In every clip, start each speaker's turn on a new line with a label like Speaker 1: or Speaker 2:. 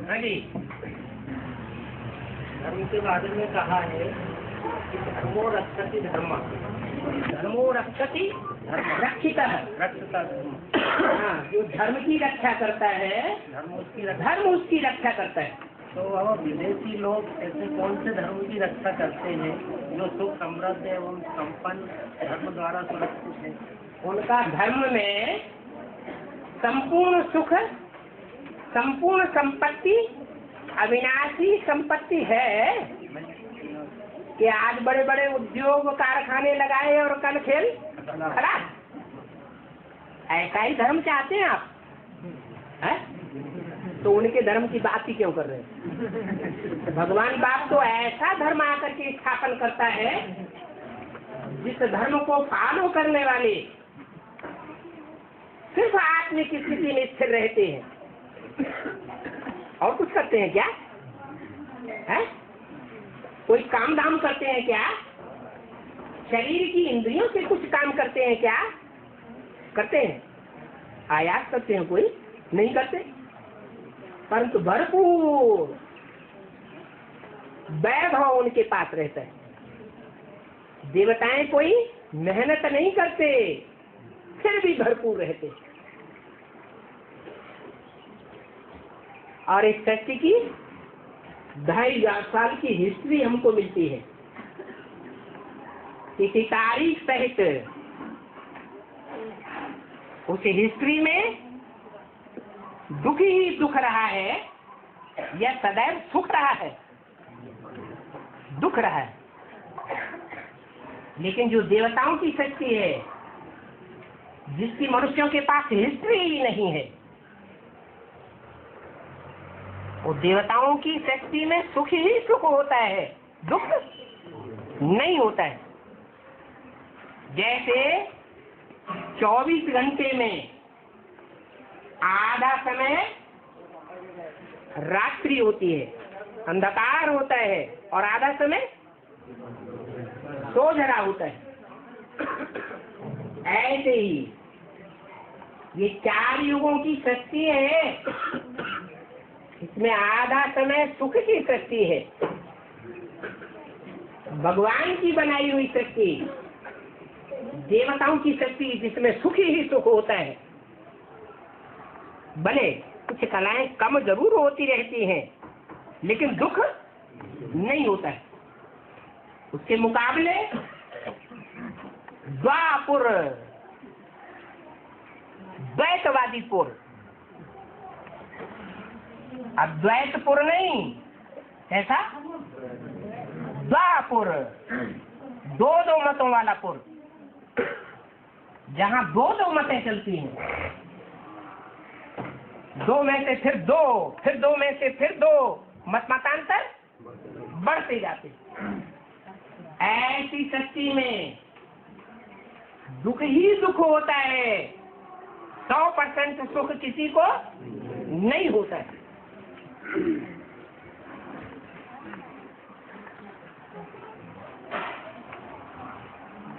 Speaker 1: हाँ जी, धर्म के बारे में कहा है कि धर्मो रक्षति धर्म, धर्मो रक्षति रक्षिता है, रक्षिता धर्म। हाँ, जो धर्म की रक्षा करता है धर्म उसकी रक्षा करता है।
Speaker 2: तो अब विदेशी लोग ऐसे कौन से धर्म की रक्षा करते हैं जो सुख समृद्ध एवं संपन्न धर्म द्वारा सुरक्षित है?
Speaker 1: उनका धर्म में संपूर्ण सुख, संपूर्ण संपत्ति, अविनाशी संपत्ति है कि आज बड़े बड़े उद्योग कारखाने लगाए और कल खेल खराब। ऐसा ही धर्म चाहते हैं आप? है? तो उनके धर्म की बात ही क्यों कर रहे हैं? भगवान बाप तो ऐसा धर्म आकर के स्थापन करता है जिस धर्म को फॉलो करने वाले सिर्फ आत्मिक स्थिति में स्थिर रहते हैं। और कुछ करते हैं क्या? है? कोई काम धाम करते हैं क्या? शरीर की इंद्रियों से कुछ काम करते हैं क्या? करते हैं? आयास करते हैं? कोई नहीं करते। परंतु भरपूर वैभव उनके पास रहता है। देवताएं कोई मेहनत नहीं करते, फिर भी भरपूर रहते। और इस सृष्टि की 2500 साल की हिस्ट्री हमको मिलती है। किसी तारीख सहित उस हिस्ट्री में दुख ही दुख रहा है या सदैव सुख रहा है? दुख रहा है। लेकिन जो देवताओं की सृष्टि है, जिसकी मनुष्यों के पास हिस्ट्री ही नहीं है, वो देवताओं की सृष्टि में सुख ही सुख होता है, दुख नहीं होता है। जैसे 24 घंटे में आधा समय रात्रि होती है, अंधकार होता है, और आधा समय सोझरा होता है। ऐसे ही ये 4 युगों की सृष्टि है। इसमें आधा समय सुख की सृष्टि है, भगवान की बनाई हुई सृष्टि, देवताओं की सृष्टि, जिसमें सुख ही सुख होता है। भले कुछ कलाएं कम जरूर होती रहती हैं, लेकिन दुख नहीं होता है। उसके मुकाबले द्वापुर, द्वैतवादीपुर, अद्वैतपुर नहीं, ऐसा द्वापुर, दो मतों वाला पुर, जहां दो मतें चलती हैं, 2 में से फिर 2, फिर 2 में से फिर 2, मतांतर बढ़ते जाते। ऐसी सृष्टि में दुख ही दुख होता है, 100% सुख किसी को नहीं होता है।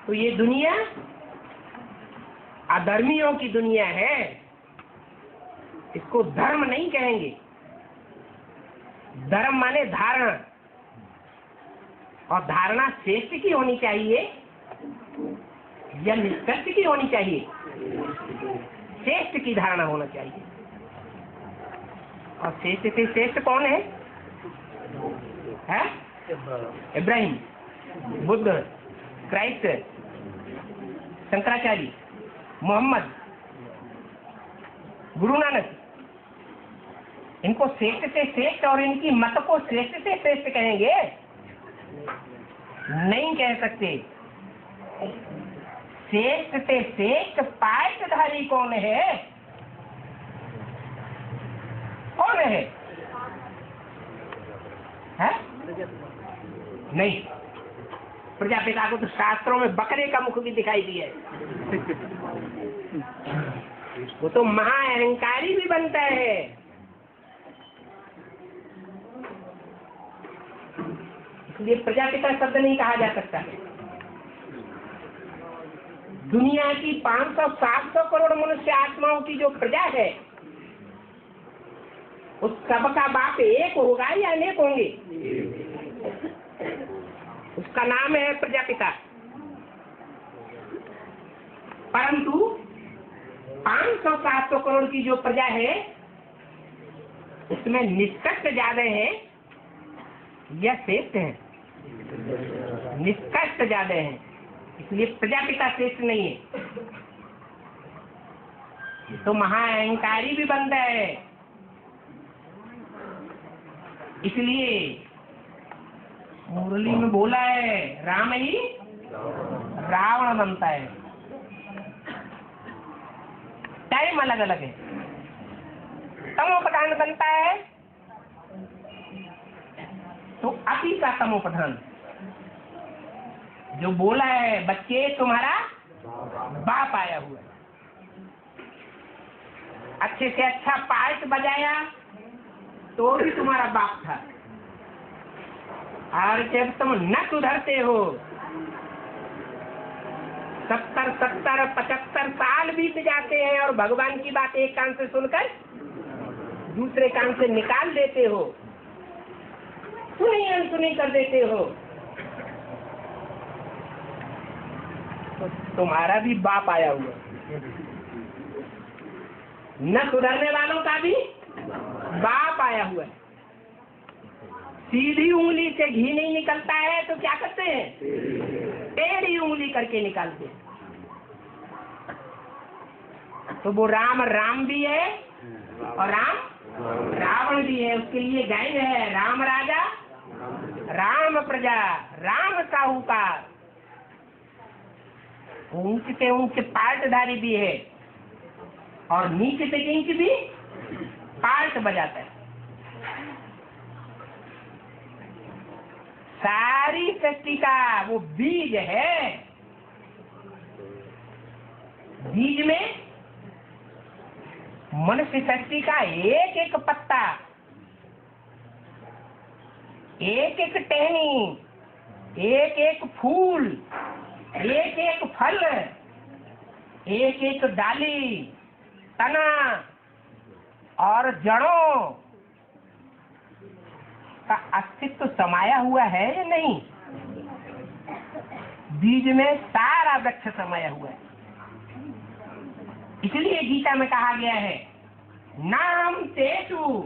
Speaker 1: तो ये दुनिया अधर्मियों की दुनिया है, इसको धर्म नहीं कहेंगे। धर्म माने धारणा, और धारणा श्रेष्ठ की होनी चाहिए या निष्कृष्ट की होनी चाहिए? श्रेष्ठ की धारणा होना चाहिए। और श्रेष्ठ से श्रेष्ठ कौन है? इब्राहिम, बुद्ध, क्राइस्ट, शंकराचार्य, मोहम्मद, गुरु नानक। इनको श्रेष्ठ से श्रेष्ठ और इनकी मत को श्रेष्ठ से श्रेष्ठ कहेंगे? नहीं कह सकते। श्रेष्ठ से श्रेष्ठ पाठधारी कौन है? कौन है? नहीं, प्रजापिता को तो शास्त्रों में बकरे का मुख भी दिखाई दिया है। वो तो महाअहंकारी भी बनता है। इसलिए प्रजापिता शब्द नहीं कहा जा सकता। दुनिया की 500-700 करोड़ मनुष्य आत्माओं की जो प्रजा है, उस सबका बाप एक होगा या अनेक होंगे? उसका नाम है प्रजापिता। परंतु 500-700 करोड़ की जो प्रजा है, उसमें निष्कर्ष ज्यादा है या श्रेष्ठ है? निष्कर्ष ज्यादा है, इसलिए प्रजापिता श्रेष्ठ नहीं है। तो महाअहंकारी भी बनता है। इसलिए मुरली में बोला है, राम ही रावण बनता है। टाइम अलग अलग है। तमो प्रधान बनता है तो अति का तमो प्रधान। जो बोला है बच्चे तुम्हारा बाप आया हुआ है, अच्छे से अच्छा पार्ट बजाया तो भी तुम्हारा बाप था, और जब तुम न सुधरते हो 70-75 साल बीत जाते हैं और भगवान की बात एक कान से सुनकर दूसरे कान से निकाल देते हो, सुनी अनसुनी कर देते हो, तो तुम्हारा भी बाप आया हुआ है। न सुधरने वालों का भी बाप आया हुआ है। सीधी उंगली से घी नहीं निकलता है तो क्या करते हैं? टेढ़ी उंगली करके निकालते हैं। तो वो राम राम भी है और राम रावण भी है। उसके लिए गाय है राम राजा राम प्रजा राम साहूकार। ऊंच से ऊंच पार्टधारी भी है और नीचे से नीच भी पार्ट बजाता है। सारी सृष्टि का वो बीज है। बीज में मनुष्य सृष्टि का एक एक पत्ता, एक एक टहनी, एक एक फूल, एक एक फल, एक एक डाली, तना और जड़ों का अस्तित्व समाया हुआ है या नहीं? बीज में सारा वृक्ष समाया हुआ है। इसलिए गीता में कहा गया है नाम तेषु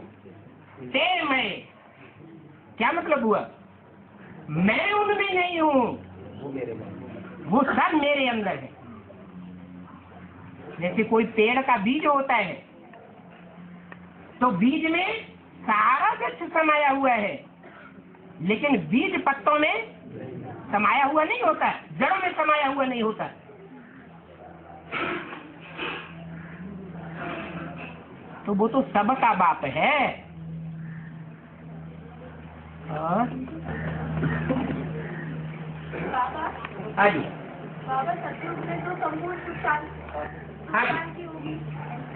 Speaker 1: ते मैं। क्या मतलब हुआ? मैं उनमें नहीं हूँ, वो सब मेरे अंदर है। जैसे कोई पेड़ का बीज होता है तो बीज में सारा वृक्ष समाया हुआ है, लेकिन बीज पत्तों में समाया हुआ नहीं होता, जड़ों में समाया हुआ नहीं होता। तो वो तो सबका बाप है। हाँ जी
Speaker 3: बाबा सतयुग में तो संपूर्ण भगवान की होगी,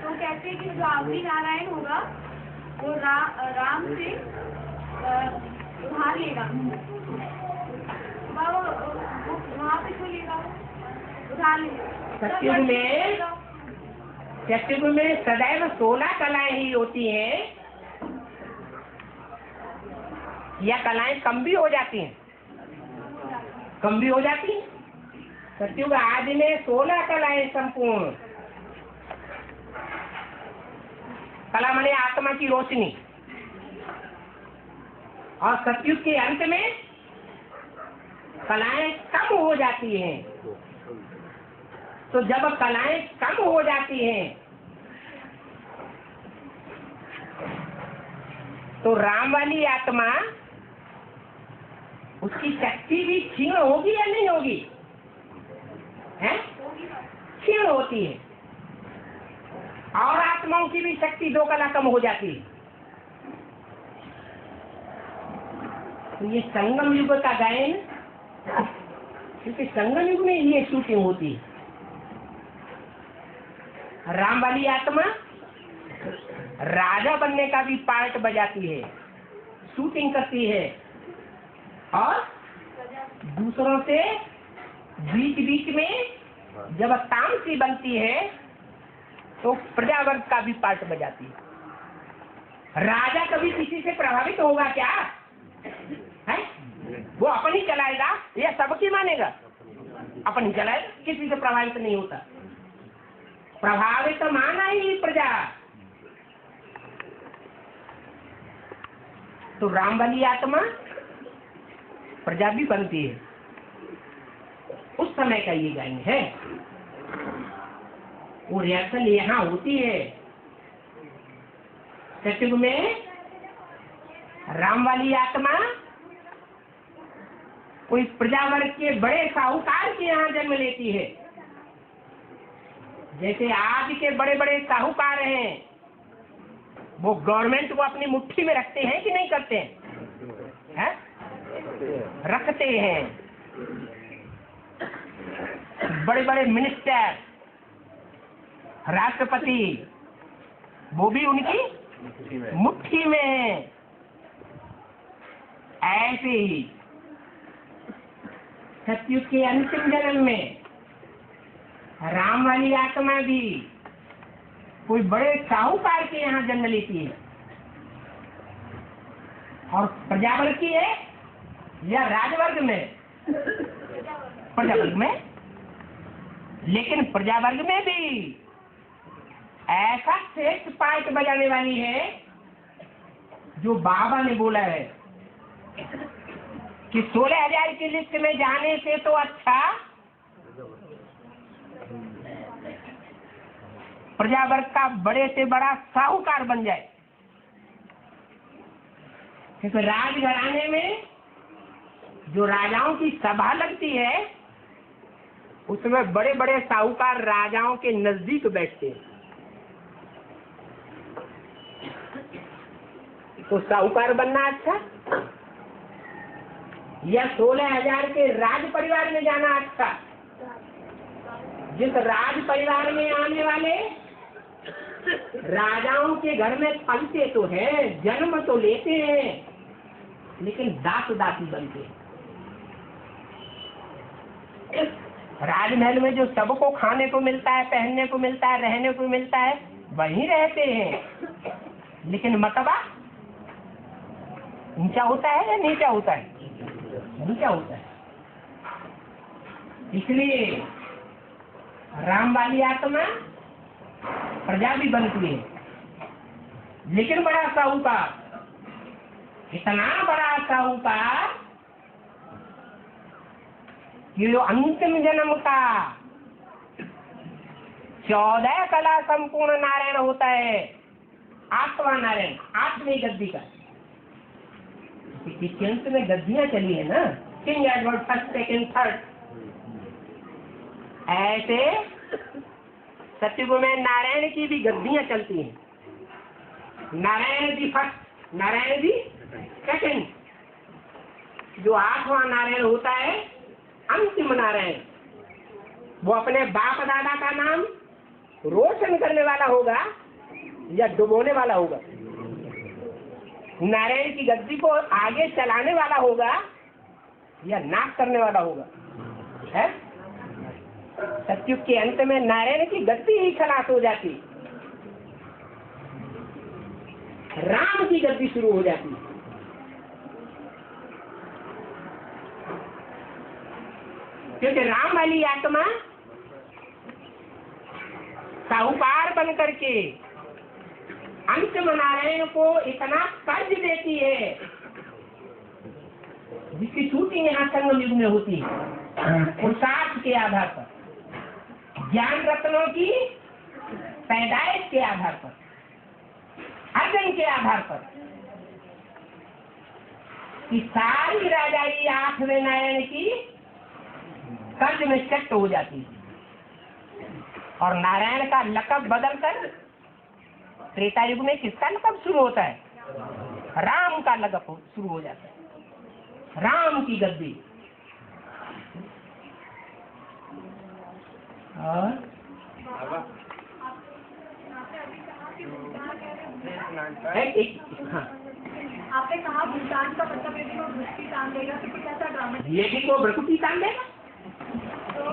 Speaker 3: तो कहते हैं कि जो आखिरी नारायण होगा वो राम से उधार लेगा। बाबा वहाँ पे क्यों लेगा? उधार लेगा।
Speaker 1: सतयुग में सदैव 16 कलाएं ही होती हैं, या कलाएं कम भी हो जाती हैं? कम भी हो जाती हैं। सतयुग आदि में 16 कलाएं संपूर्ण। कला माने आत्मा की रोशनी। और सतयुग के अंत में कलाएं कम हो जाती हैं। तो जब कलाएं कम हो जाती हैं तो राम वाली आत्मा उसकी शक्ति भी क्षीण होगी या नहीं होगी? हैं? क्षीण होती है। और आत्माओं की भी शक्ति 2 कला कम हो जाती है। तो ये संगम युग का गायन, क्योंकि संगम युग में ये शूटिंग होती है। राम वाली आत्मा राजा बनने का भी पार्ट बजाती है, शूटिंग करती है, और दूसरों से बीच बीच में जब तामसी बनती है तो प्रजावर्ग का भी पार्ट बजाती है। राजा कभी किसी से प्रभावित होगा क्या? है? वो अपन ही चलाएगा या सबकी मानेगा? अपन ही चलाएगा, किसी से प्रभावित नहीं होता। प्रभावित माना ही प्रजा। तो राम वाली आत्मा प्रजा भी बनती है। उस समय का ये गायन है। वो रिहर्सल यहाँ होती है। सतयुग में राम वाली आत्मा कोई प्रजावर्ग के बड़े साहूकार के यहाँ जन्म लेती है। जैसे आज के बड़े बड़े साहूकार हैं, वो गवर्नमेंट को अपनी मुट्ठी में रखते हैं कि नहीं करते हैं? रखते हैं। बड़े बड़े मिनिस्टर, राष्ट्रपति, वो भी उनकी मुट्ठी में है। ऐसे ही सतयुग के अंतिम जन्म में राम वाली आत्मा भी कोई बड़े साहूकार के यहाँ जन्म लेती है, और प्रजावर्ग की है या राजवर्ग में? प्रजावर्ग में। लेकिन प्रजावर्ग में भी ऐसा श्रेष्ठ पाठ बजाने वाली है जो बाबा ने बोला है कि 16,000 की लिस्ट में जाने से तो अच्छा प्रजावर्ग का बड़े से बड़ा साहूकार बन जाए। क्योंकि राजघराने में जो राजाओं की सभा लगती है उसमें बड़े बड़े साहूकार राजाओं के नजदीक बैठते हैं। तो साहूकार बनना अच्छा या 16,000 के राज परिवार में जाना अच्छा? जिस राज परिवार में आने वाले राजाओं के घर में पलते तो हैं, जन्म तो लेते हैं, लेकिन दास दासी बनते हैं। राजमहल में जो सबको खाने को मिलता है, पहनने को मिलता है, रहने को मिलता है, वहीं रहते हैं, लेकिन मतबा ऊंचा होता है या नीचा होता है? नीचा होता है। इसलिए राम वाली आत्मा प्रजा भी बनती है, लेकिन बड़ा साहूकार, इतना बड़ा साहूकार कि जो अंतिम जन्म का 14 कला संपूर्ण नारायण होता है, आत्मा नारायण, आत्मी गद्दी का। किंच में गद्दियां चली है ना, king Edward first, second, third. ऐसे सतयुग में नारायण की भी गद्दियां चलती हैं। Narayan ji first, Narayan ji second. जो 8वां नारायण होता है, अंतिम नारायण, वो अपने बाप दादा का नाम रोशन करने वाला होगा या डुबोने वाला होगा? नारायण की गद्दी को आगे चलाने वाला होगा या नाश करने वाला होगा? है? सतयुग के अंत में नारायण की गद्दी ही खलास हो जाती, राम की गद्दी शुरू हो जाती। क्योंकि राम वाली आत्मा साहूकार बन करके अंतिम नारायण को इतना कर्ज देती है जिसकी शूटिंग यहाँ संगम युग में होती है, पुरुषार्थ के आधार पर, ज्ञान रत्नों की पैदाइश के आधार पर, अर्जन के आधार पर, कि सारी राजाई 8वें नारायण की कर्ज में चट्ट हो जाती है, और नारायण का लक़ब बदलकर त्रेता युग में किसका लक़ब शुरू होता है? राम का लक़ब शुरू हो जाता है, राम की गद्दी। और
Speaker 3: आपने कहा भूटान का मतलब यदि वो भ्रष्टी तान देगा तो कुछ ऐसा ड्रामा,
Speaker 1: ये भी तो भ्रष्टी तान देगा।
Speaker 3: तो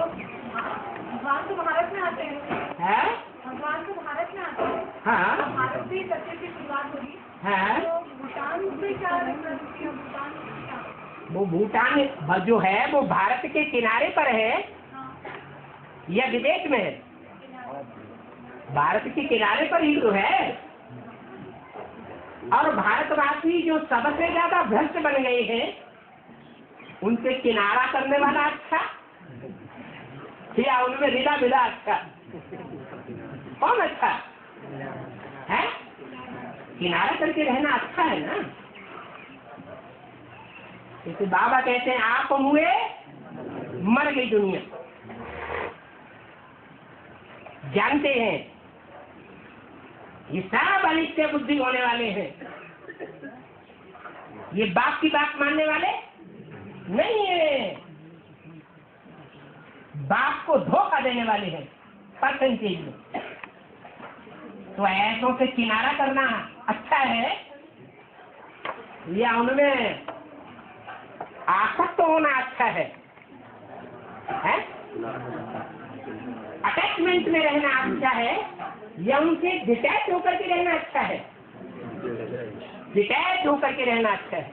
Speaker 3: भगवान तो भारत में आते हैं, भगवान तो भारत में आते हैं।
Speaker 1: हाँ,
Speaker 3: तो भारत से सत्य की शुरुआत होगी।
Speaker 1: हाँ,
Speaker 3: तो भूटान से क्या प्रवृत्ति है? भूटान से क्या?
Speaker 1: वो भूटान जो है वो भारत के किनारे पर है या विदेश में है? भारत के किनारे पर ही तो है। और भारतवासी जो सबसे ज्यादा भ्रष्ट बन गए हैं, उनसे किनारा करने वाला अच्छा या उनमें रिदा मिला अच्छा? कौन अच्छा है? किनारा करके रहना अच्छा है ना। जैसे बाबा कहते हैं, आप हुए मर गई दुनिया। जानते हैं ये सब अनित्य बुद्धि होने वाले हैं। ये बाप की बात मानने वाले नहीं है, बाप को धोखा देने वाले हैं परसेंटेज में। तो ऐसों से किनारा करना अच्छा है या उनमें आसक्त होना अच्छा है? अटैचमेंट में रहना अच्छा है या उनसे डिटैच होकर के रहना अच्छा है? डिटैच होकर के रहना अच्छा है।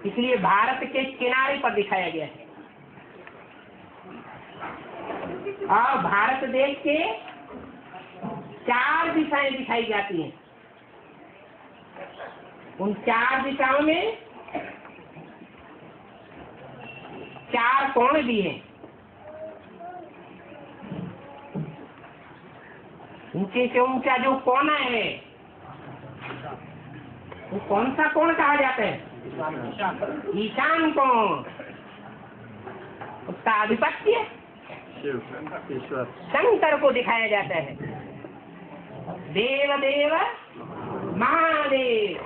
Speaker 1: इसलिए भारत के किनारे पर दिखाया गया है। और भारत देश के 4 दिशाएं दिखाई जाती हैं। उन 4 दिशाओं में 4 कोण भी हैं। ऊंचे से ऊंचा जो कोना है वो कौन सा कोण कहा जाता है? ईशान कोण। उसका आधिपत्य शंकर को दिखाया जाता है। देव देव महादेव,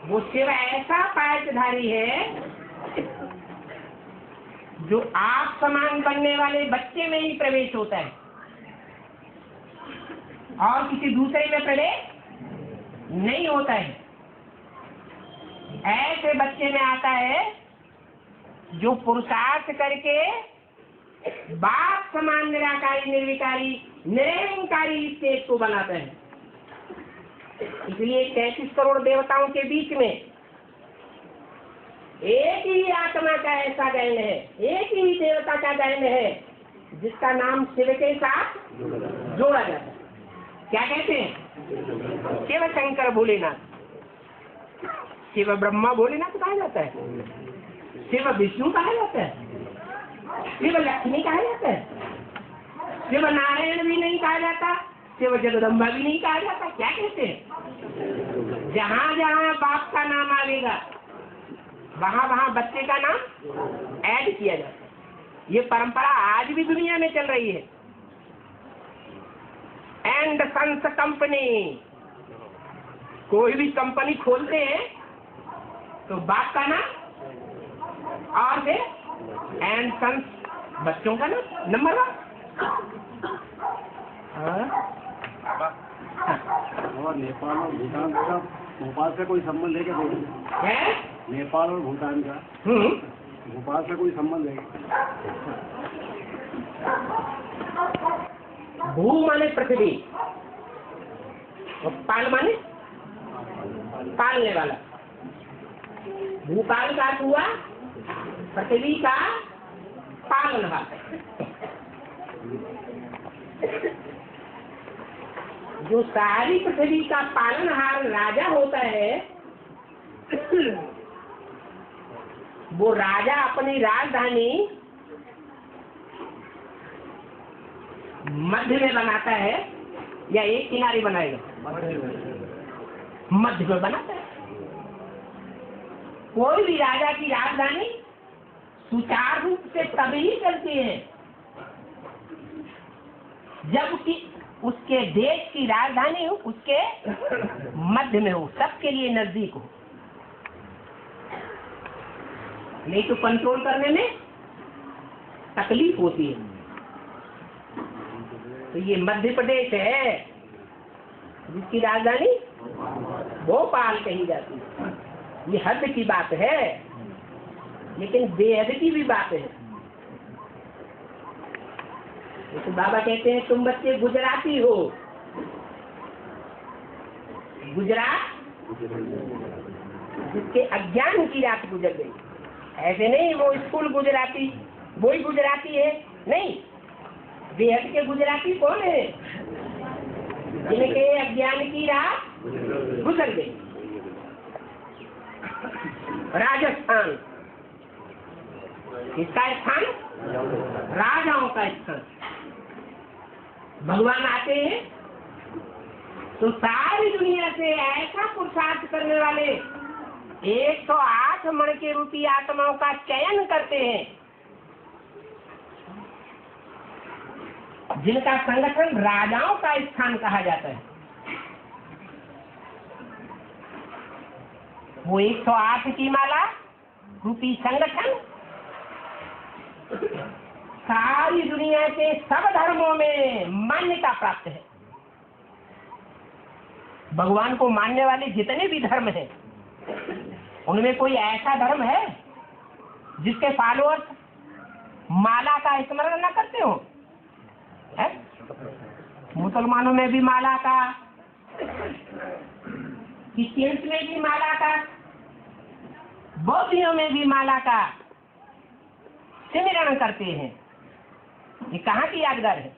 Speaker 1: वो शिव ऐसा पायचधारी है जो आप समान बनने वाले बच्चे में ही प्रवेश होता है और किसी दूसरे में प्रवेश नहीं होता है। ऐसे बच्चे में आता है जो पुरुषार्थ करके बाप समान निराकारी निर्विकारी निरंकारी स्टेज को बनाता है। इसलिए 33 करोड़ देवताओं के बीच में एक ही आत्मा का ऐसा गैन है, एक ही देवता का गैन है जिसका नाम शिव के साथ जोड़ा जाता है। क्या कहते हैं? शिव शंकर भोलेनाथ। शिव ब्रह्मा भोलेनाथ कहा जाता है, शिव विष्णु कहा जाता है, शिव लक्ष्मी कहा जाता है, शिव नारायण भी नहीं कहा जाता, शिव जगदम्बा भी नहीं कहा जाता। क्या कहते हैं? जहाँ जहाँ बाप का नाम आएगा वहाँ वहाँ बच्चे का नाम ऐड किया जाता है। ये परंपरा आज भी दुनिया में चल रही है। एंड सन्स कंपनी, कोई भी कंपनी खोलते हैं तो बाप का नाम और फिर एंड सन्स बच्चों का नाम नंबर 1।
Speaker 2: और नेपाल और भूटान का भोपाल से कोई संबंध है क्या?
Speaker 1: है
Speaker 2: नेपाल और भूटान का भोपाल से कोई संबंध है?
Speaker 1: भू माने पृथ्वी और पाल माने पालने वाला। भूपाल का हुआ पृथ्वी का पालनहार। जो सारी पृथ्वी का पालनहार राजा होता है वो राजा अपनी राजधानी मध्य में बनाता है या एक किनारे बनाएगा? मध्य में बनाता है। कोई भी राजा की राजधानी सुचारू रूप से तभी चलती है जबकि उसके देश की राजधानी उसके मध्य में हो, सबके लिए नजदीक हो। नहीं तो कंट्रोल करने में तकलीफ होती है। तो ये मध्य प्रदेश है जिसकी राजधानी भोपाल कही जाती है। ये हद की बात है लेकिन बेहद की भी बात है। तो बाबा कहते हैं तुम बच्चे गुजराती हो। गुजरात जिसके अज्ञान की रात गुजर गई। ऐसे नहीं वो स्कूल गुजराती वो ही गुजराती है, नहीं। बेहद के गुजराती कौन है? जिनके अज्ञान की रात गुजर गई। राजस्थान किसका स्थान? राजाओं का स्थान। भगवान आते हैं तो सारी दुनिया से ऐसा पुरुषार्थ करने वाले 108 मन के रूपी आत्माओं का चयन करते हैं जिनका संगठन राजाओं का स्थान कहा जाता है। वो 108 की माला रूपी संगठन सारी दुनिया के सब धर्मों में मान्यता प्राप्त है। भगवान को मानने वाले जितने भी धर्म हैं, उनमें कोई ऐसा धर्म है जिसके फॉलोअर्स माला का स्मरण न करते हो? है? मुसलमानों में भी माला का, क्रिश्चियंस में भी माला का, बौद्धियों में भी माला का स्मरण करते हैं। ये कहाँ की यादगार है?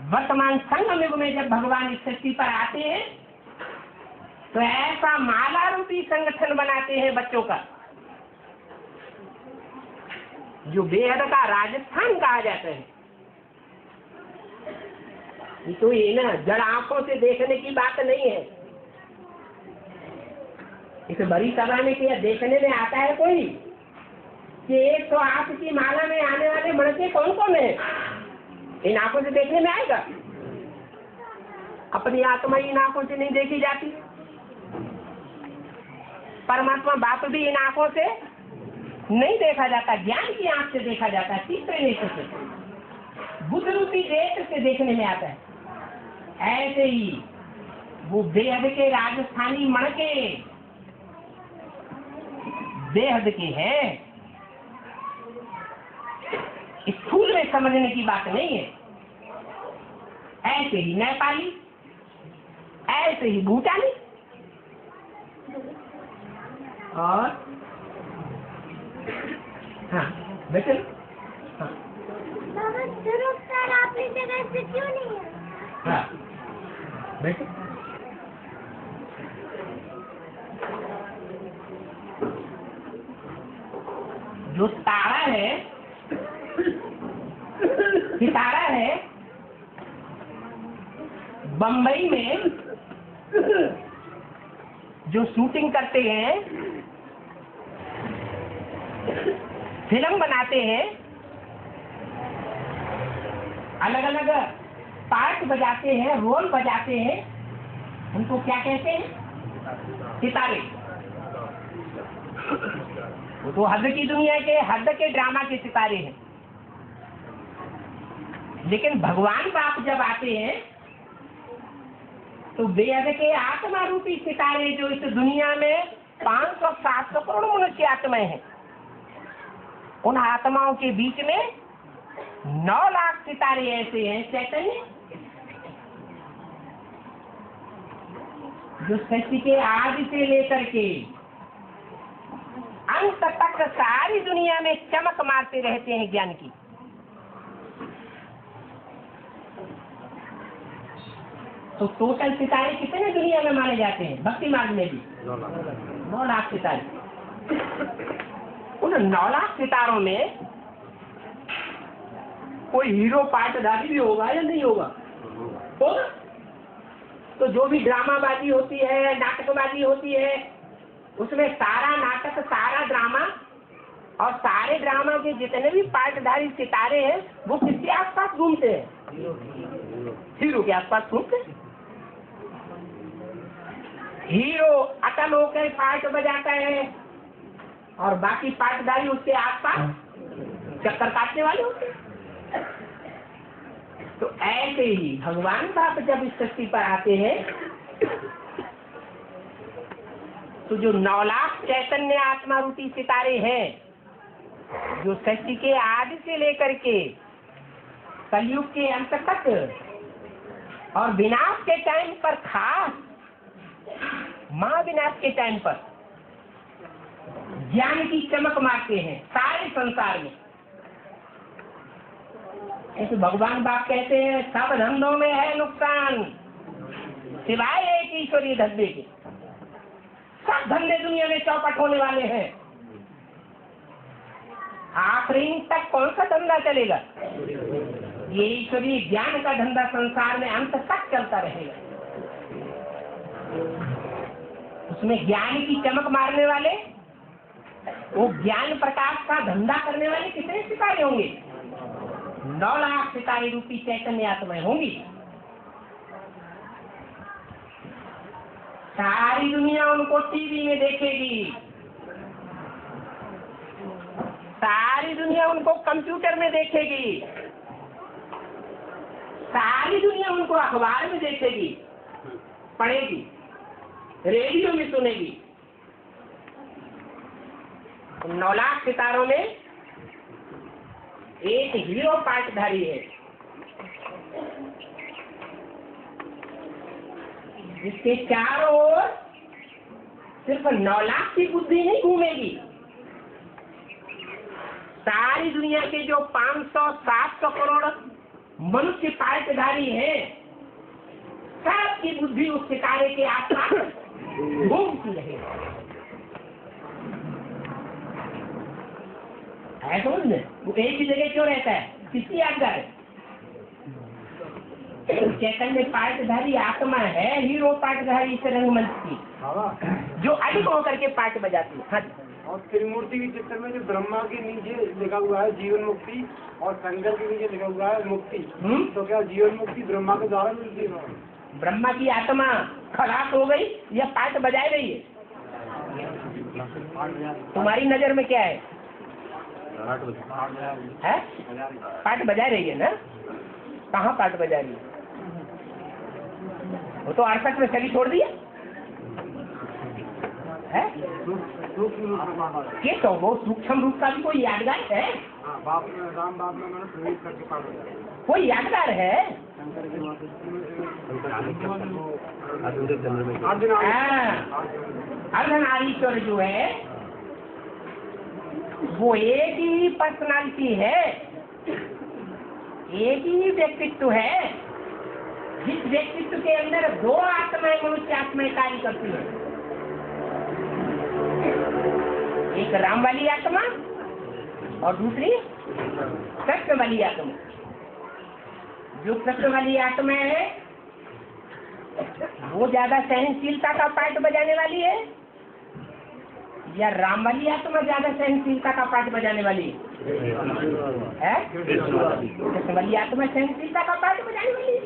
Speaker 1: वर्तमान संगम युग में जब भगवान इस सृष्टि पर आते हैं तो ऐसा माला रूपी संगठन बनाते हैं बच्चों का, जो बेहद का राजस्थान कहा जाता है। ये तो ये ना जड़ आंखों से देखने की बात नहीं है। इस बड़ी सभा में क्या देखने में आता है कोई कि 108 की माला में आने वाले मणके कौन कौन है? इन आंखों से देखने में आएगा? अपनी आत्मा इन आंखों से नहीं देखी जाती। परमात्मा बाप भी इन आंखों से नहीं देखा जाता, ज्ञान की आंख से देखा जाता है, तीसरे नेत्र से, बुद्ध रूपी नेत्र से देखने में आता है। ऐसे ही वो बेहद के राजस्थानी मणके बेहद के हैं। स्थूल में समझने की बात नहीं है। ऐसे ही नेपाली, ऐसे ही भूटानी और हाँ बेटे हाँ
Speaker 3: अपनी जगह से क्यों नहीं है?
Speaker 1: हाँ बेटे जो तारा है, सितारा है, बंबई में जो शूटिंग करते हैं, फिल्म बनाते हैं, अलग अलग पार्ट बजाते हैं, रोल बजाते हैं, उनको क्या कहते हैं? सितारे। वो तो हद की दुनिया के, हद के ड्रामा के सितारे हैं। लेकिन भगवान बाप जब आते हैं तो बेहद के आत्मा रूपी सितारे, जो इस दुनिया में 500-700 करोड़ मनुष्य आत्माएं हैं, उन आत्माओं के बीच में 9 लाख सितारे ऐसे हैं चैतन्य, जो सृष्टि के आदि से लेकर के अंत तक सारी दुनिया में चमक मारते रहते हैं ज्ञान की। तो टोटल सितारे कितने दुनिया में माने जाते हैं? भक्ति मार्ग में भी 9 लाख सितारे। उन 9 लाख सितारों में कोई हीरो पार्टदारी भी होगा या नहीं होगा? होगा। तो जो भी ड्रामाबाजी होती है, नाटकबाजी होती है, उसमें सारा नाटक, सारा ड्रामा और सारे ड्रामा के जितने भी पार्टधारी सितारे हैं वो किसके आसपास घूमते हैं? हीरो के आसपास घूमते हैं। हीरो अटल होकर पार्ट बजाता है और बाकी पार्टधारी उसके आसपास चक्कर काटने वाले होते हैं। तो ऐसे ही भगवान बाप जब इस सृष्टि पर आते हैं तो जो 9 लाख चैतन्य आत्मा रूपी सितारे हैं, जो सृष्टि के आदि से लेकर के कलयुग के अंत तक और विनाश के टाइम पर, खास महाविनाश के टाइम पर ज्ञान की चमक मारते हैं सारे संसार में। ऐसे भगवान बाप कहते हैं सब धंधों में है नुकसान सिवाय एक ईश्वरीय धंधे के। सब धंधे दुनिया में चौपट होने वाले हैं, आखिरी तक कौन सा धंधा चलेगा? ये ईश्वरीय ज्ञान का धंधा संसार में अंत तक चलता रहेगा। उसमें ज्ञान की चमक मारने वाले, वो ज्ञान प्रकाश का धंधा करने वाले कितने सितारे होंगे? 9 लाख सितारे रूपी चैतन्य आत्माएं होंगी। सारी दुनिया उनको टीवी में देखेगी, सारी दुनिया उनको कंप्यूटर में देखेगी, सारी दुनिया उनको अखबार में देखेगी, पढ़ेगी, रेडियो में सुनेगी। 9 लाख सितारों में एक हीरो पार्टधारी है, जिसके चारों ओर सिर्फ 9 लाख की बुद्धि नहीं घूमेगी, सारी दुनिया के जो 500-700 करोड़ मनुष्य पार्टधारी हैं, सबकी बुद्धि उस सितारे के आसपास घूमती रहे। है समझ में? वो एक ही जगह क्यों रहता है? किसकी आज्ञा है? चैतन्य पार्टधारी आत्मा है, हीरो पार्टधारी इस रंगमंच की, जो अधिक होकर के पार्ट बजाती है। हाँ,
Speaker 4: और त्रिमूर्ति के चित्र में जो ब्रह्मा के नीचे लिखा हुआ है जीवन मुक्ति और शंकर के नीचे लिखा हुआ है मुक्ति, तो क्या जीवन मुक्ति ब्रह्मा के द्वारा मिलती है?
Speaker 1: ब्रह्मा की आत्मा खलास हो गई या पार्ट बजाए रही है? तुम्हारी नजर में क्या है? पार्ट बजा रही है ना? कहाँ पार्ट बजा रही है? वो तो 68 में शरीर छोड़ दिया है? ये तो वो सूक्ष्म रूप का भी कोई यादगार है?
Speaker 4: राम बाप में मैंने प्रवेश करके
Speaker 1: कोई यादगार है? अर्धनारीश्वर जो है वो एक ही पर्सनालिटी है, एक ही व्यक्तित्व है, जिस व्यक्तित्व के अंदर 2 आत्माएं मनुष्य आत्माएं कार्य करती है। एक राम वाली आत्मा और दूसरी कृष्ण वाली आत्मा। जो कृष्ण वाली आत्मा है वो ज्यादा सहनशीलता का पार्ट बजाने वाली है, या राम वाली आत्मा ज्यादा सहनशीलता का पार्ट बजाने वाली है? कृष्ण वाली आत्मा सहनशीलता का पार्ट बजाने वाली है।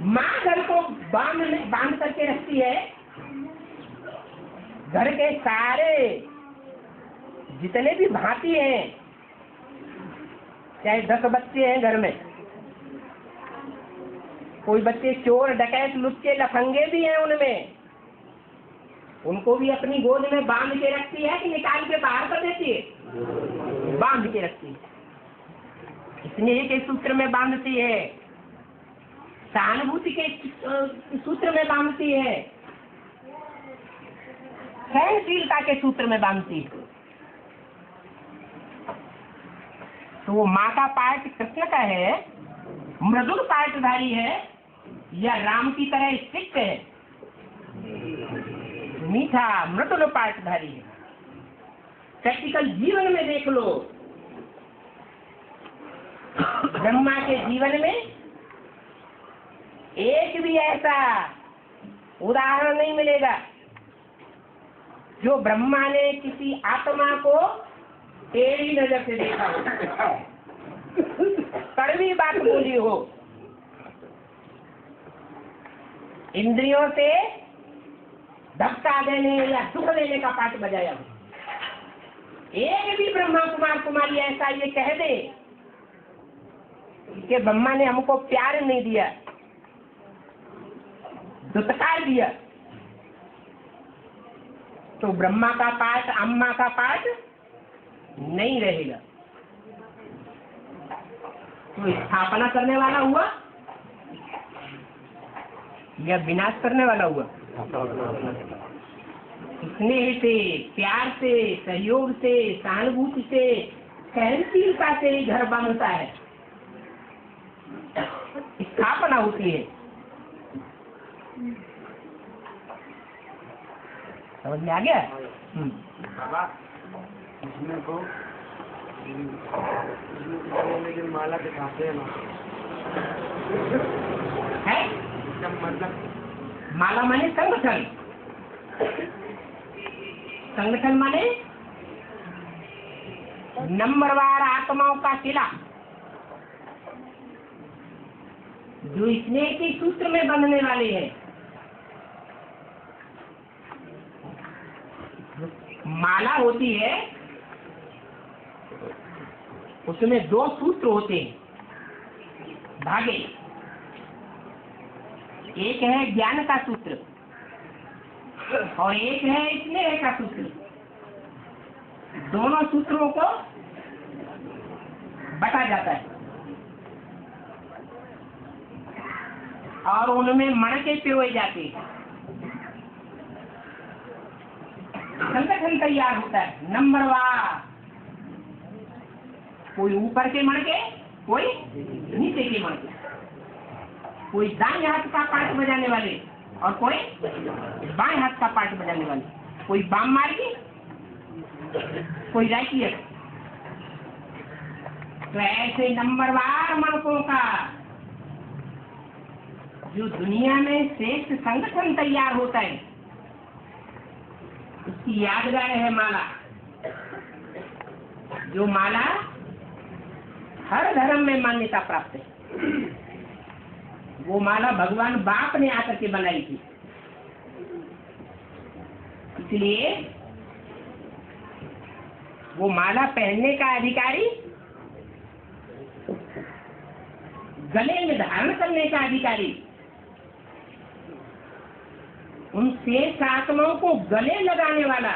Speaker 1: माँ घर को बांध करके रखती है, घर के सारे जितने भी भांति हैं, चाहे 10 बच्चे हैं घर में, कोई बच्चे चोर डकैत लुच्चे लफंगे भी हैं उनमें, उनको भी अपनी गोद में बांध के रखती है कि निकाल के बाहर कर देती है? बांध के रखती है। स्नेह के सूत्र में बांधती है, सहानुभूति के सूत्र में बांधती है, सहनशीलता के सूत्र में बांधती है। तो वो माँ का पार्ट कृष्ण का है, मृदुल पार्टधारी है, या राम की तरह स्ट्रिक्ट है, मीठा मृदुल पार्टधारी है? प्रैक्टिकल जीवन में देख लो, ब्रह्मा के जीवन में एक भी ऐसा उदाहरण नहीं मिलेगा जो ब्रह्मा ने किसी आत्मा को टेढ़ी नजर से देखा हो, कड़वी बात बोली हो, इंद्रियों से धक्का देने या दुख देने का पाठ बजाया हो। एक भी ब्रह्मा कुमार कुमारी ऐसा ये कह दे कि ब्रह्मा ने हमको प्यार नहीं दिया, दुत्कार दिया, तो ब्रह्मा का पाठ अम्मा का पाठ नहीं रहेगा। तो स्थापना करने वाला हुआ या विनाश करने वाला हुआ? स्नेह से, प्यार से, सहयोग से, सहानुभूति से, सहनशीलता से ही घर बनता है, स्थापना होती है। समझ में आ गया?
Speaker 4: इसमें को लेकिन माला के खाते हैं
Speaker 1: है?
Speaker 4: मतलब
Speaker 1: माला माने संगठन, संगठन माने नंबरवार आत्माओं का किला, जो स्नेह के सूत्र में बंधने वाले हैं। माला होती है, उसमें 2 सूत्र होते हैं, धागे। एक है ज्ञान का सूत्र और एक है स्नेह का सूत्र। दोनों सूत्रों को बटा जाता है और उनमें मणके पिरोए जाते हैं। संगठन तैयार होता है नंबरवार, कोई ऊपर के मणके, कोई नीचे के मणके, कोई दाएं हाथ का पार्ट बजाने वाले और कोई बाएं हाथ का पार्ट बजाने वाले, कोई बाम मार्गी, कोई राइटियर। तो ऐसे नंबरवार मणकों का जो दुनिया में श्रेष्ठ संगठन तैयार होता है, उसकी यादगार है माला। जो माला हर धर्म में मान्यता प्राप्त है। वो माला भगवान बाप ने आकर के बनाई थी। इसलिए वो माला पहनने का अधिकारी, गले में धारण करने का अधिकारी, उन शेष आत्माओं को गले लगाने वाला।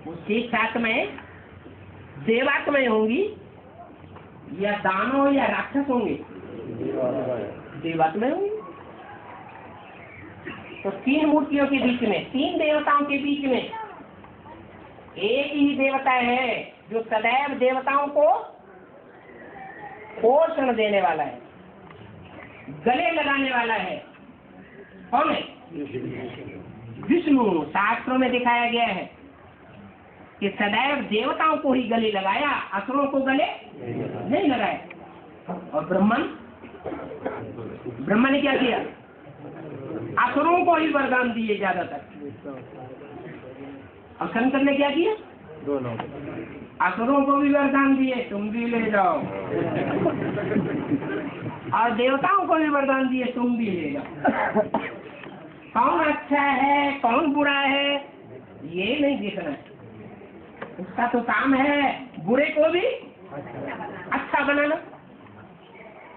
Speaker 1: वो शेष आत्माएं देवात्माएं होंगी या दानव या राक्षस होंगे? देवात्माएं होंगी। तो 3 मूर्तियों के बीच में, 3 देवताओं के बीच में एक ही देवता है जो सदैव देवताओं को पोषण देने वाला है, गले लगाने वाला है। कौन है? विष्णु। शास्त्रों में दिखाया गया है कि सदैव देवताओं को ही गले लगाया, असुरों को गले नहीं लगाया। और ब्रह्मा ने क्या किया? असुरों को ही वरदान दिए ज्यादातर। और शंकर ने क्या किया?
Speaker 4: दोनों।
Speaker 1: असुरों को भी वरदान दिए, तुम भी ले जाओ, और देवताओं को भी वरदान दिए, तुम भी ले जाओ। कौन अच्छा है कौन बुरा है ये नहीं देखना है, उसका तो काम है बुरे को भी अच्छा बनाना।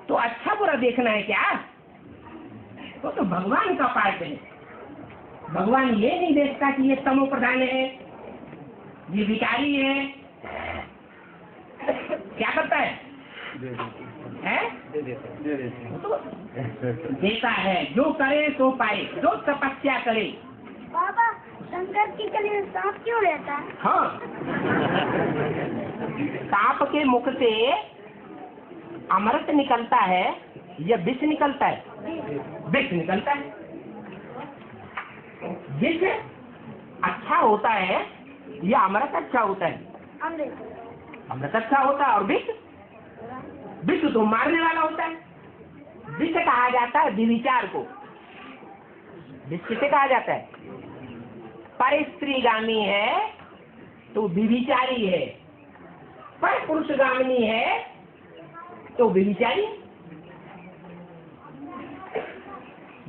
Speaker 1: तो अच्छा बुरा देखना है क्या? वो तो भगवान का पार्ट है। भगवान ये नहीं देखता कि ये तमो प्रधान है, ये विकारी है। क्या करता है? तो देता है। जो करे सो पाए, जो तपस्या करे।
Speaker 3: बाबा, शंकर की गले में सांप क्यों रहता है?
Speaker 1: हाँ, सांप के मुख से अमृत निकलता है या विष निकलता है? विष निकलता है। विष अच्छा होता है या अमृत अच्छा होता है? अमृत अच्छा होता है। और विष तो मारने वाला होता है। विष कहा जाता है विविचार को। विष किसे कहा जाता है? पर स्त्रीगामी है तो विविचारी है, पर पुरुषगामिनी है तो विविचारी।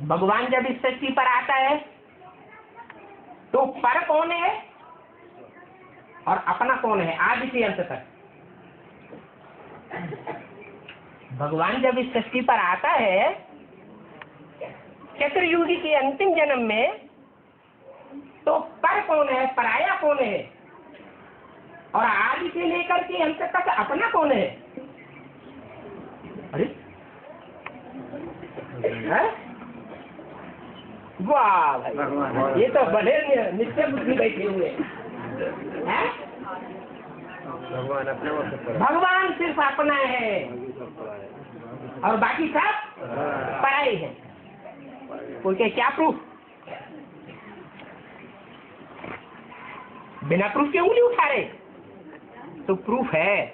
Speaker 1: भगवान जब इस सृष्टि पर आता है तो पर कौन है और अपना कौन है? आदि से अंत तक। भगवान जब इस सृष्टि पर आता है चतुर्युगी के अंतिम जन्म में, तो पर कौन है, पराया कौन है, और आदि से लेकर के अंत तक अपना कौन है? अरे वाह भाई, ये तो बड़े निश्चय बुद्धि बैठे हुए हैं। भगवान सिर्फ अपना है और बाकी सब पराई है। कोई के क्या प्रूफ? बिना प्रूफ के उंगली उठा रहे तो प्रूफ है।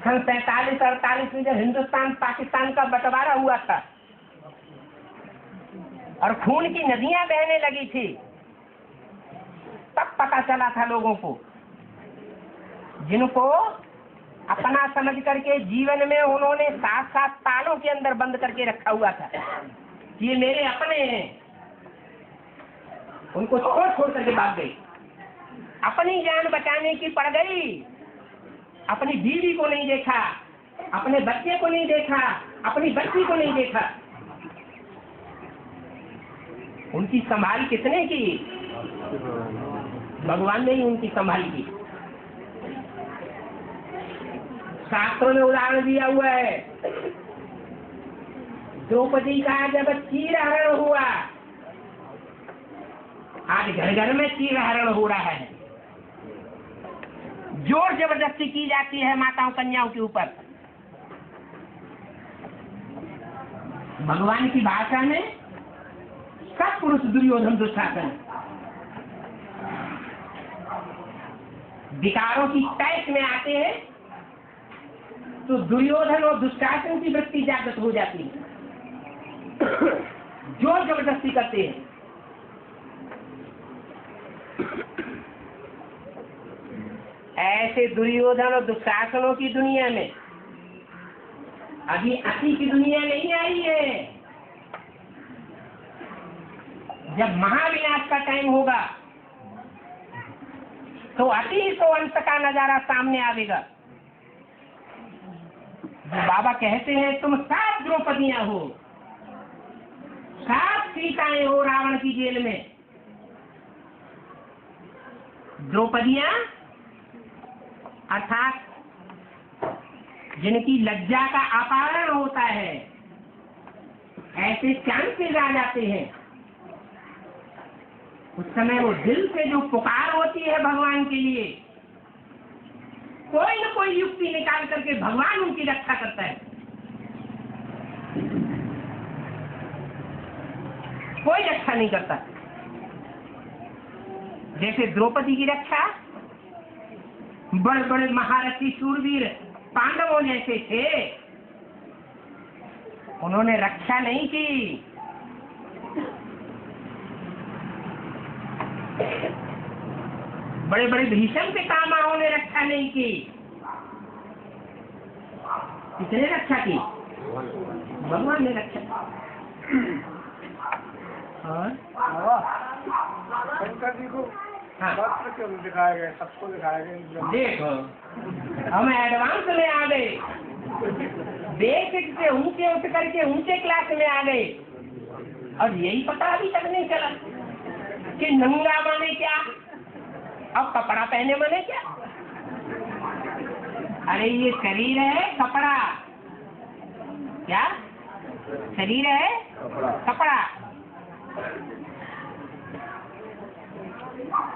Speaker 1: सन 47-48 में जब हिंदुस्तान पाकिस्तान का बंटवारा हुआ था और खून की नदियां बहने लगी थी, तब पता चला था लोगों को, जिनको अपना समझ करके जीवन में उन्होंने 7-7 तालों के अंदर बंद करके रखा हुआ था। ये मेरे अपने हैं, उनको छोड़ छोड़ करके भाग गई। अपनी जान बचाने की पड़ गई, अपनी बीवी को नहीं देखा, अपने बच्चे को नहीं देखा, अपनी बच्ची को नहीं देखा। उनकी संभाल किसने की? भगवान ने ही उनकी संभाल की। शास्त्रों में उदाहरण दिया हुआ है, द्रौपदी का जब चीरहरण हुआ, आज घर घर में चीरहरण हो रहा है, जोर जबरदस्ती की जाती है माताओं कन्याओं के ऊपर। भगवान की भाषा में सब पुरुष दुर्योधन दुशासन, विकारों की टैक्स में आते हैं तो दुर्योधन और दुशासन की वृत्ति जागृत हो जाती है, जोर जबरदस्ती करते हैं। ऐसे दुर्योधन और दुशासनों की दुनिया में अभी अति की दुनिया नहीं आई है। जब महाविनाश का टाइम होगा तो अति तो अंत का नजारा सामने आवेगा। जो बाबा कहते हैं तुम 7 द्रौपदियां हो, 7 सीताएं हो रावण की जेल में। द्रौपदियां अर्थात जिनकी लज्जा का अपहरण होता है, ऐसे चांसेस आ जाते हैं। उस समय वो दिल से जो पुकार होती है भगवान के लिए, कोई न कोई युक्ति निकाल करके भगवान उनकी रक्षा करता है। कोई रक्षा नहीं करता। जैसे द्रौपदी की रक्षा बड़े बड़े महारथी शूरवीर पांडवों जैसे थे, उन्होंने रक्षा नहीं की। बड़े बड़े भीषण पितामहों ने रक्षा नहीं की। किसने रक्षा की? भगवान ने रक्षा की। और
Speaker 4: शंकर जी को
Speaker 1: हाँ,
Speaker 4: वस्त्र क्यों दिखाया गया? सबको दिखाया गया।
Speaker 1: देखो हम एडवांस में आ गए, बेसिक से ऊंचे उठ करके ऊंचे क्लास में आ गए, और यही पता अभी तक नहीं चला कि नंगा माने क्या, अब कपड़ा पहने माने क्या। अरे ये शरीर है कपड़ा, क्या शरीर है कपड़ा।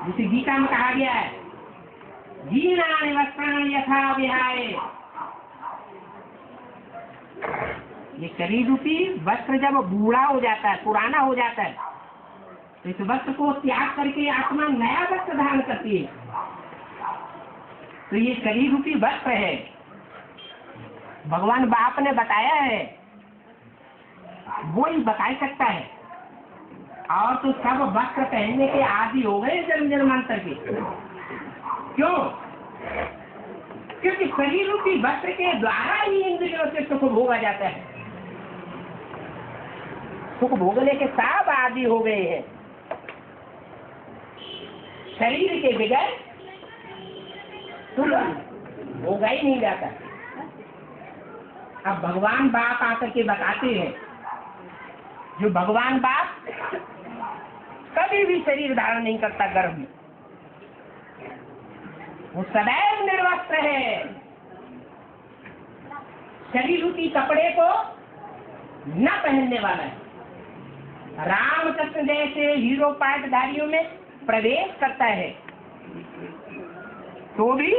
Speaker 1: जिसे गीता में कहा गया है, जीर्णानि वस्त्राणि यथा विहाय। ये शरीर रूपी वस्त्र जब बूढ़ा हो जाता है, पुराना हो जाता है, तो इस वस्त्र को त्याग करके आत्मा नया वस्त्र धारण करती है। तो ये शरीर रूपी वस्त्र है। भगवान बाप ने बताया है, वो ही बता सकता है। और तो सब वस्त्र पहनने के आदि हो गए जन्म जन्मांतर के। क्यों? क्योंकि शरीर रूपी वस्त्र के द्वारा ही इंद्रियों से सुख भोगा जाता है। सुख भोगने के सब आदि हो गए हैं। शरीर के बगैर सुख भोगा ही नहीं जाता। अब भगवान बाप आकर के बताते हैं, जो भगवान बाप कभी भी शरीर धारण नहीं करता गर्भ में, वो सदैव निर्वस्त्र है। शरीर रूपी कपड़े को न पहनने वाला है। रामकृष्ण जैसे हीरो पाटधारियों में प्रवेश करता है तो भी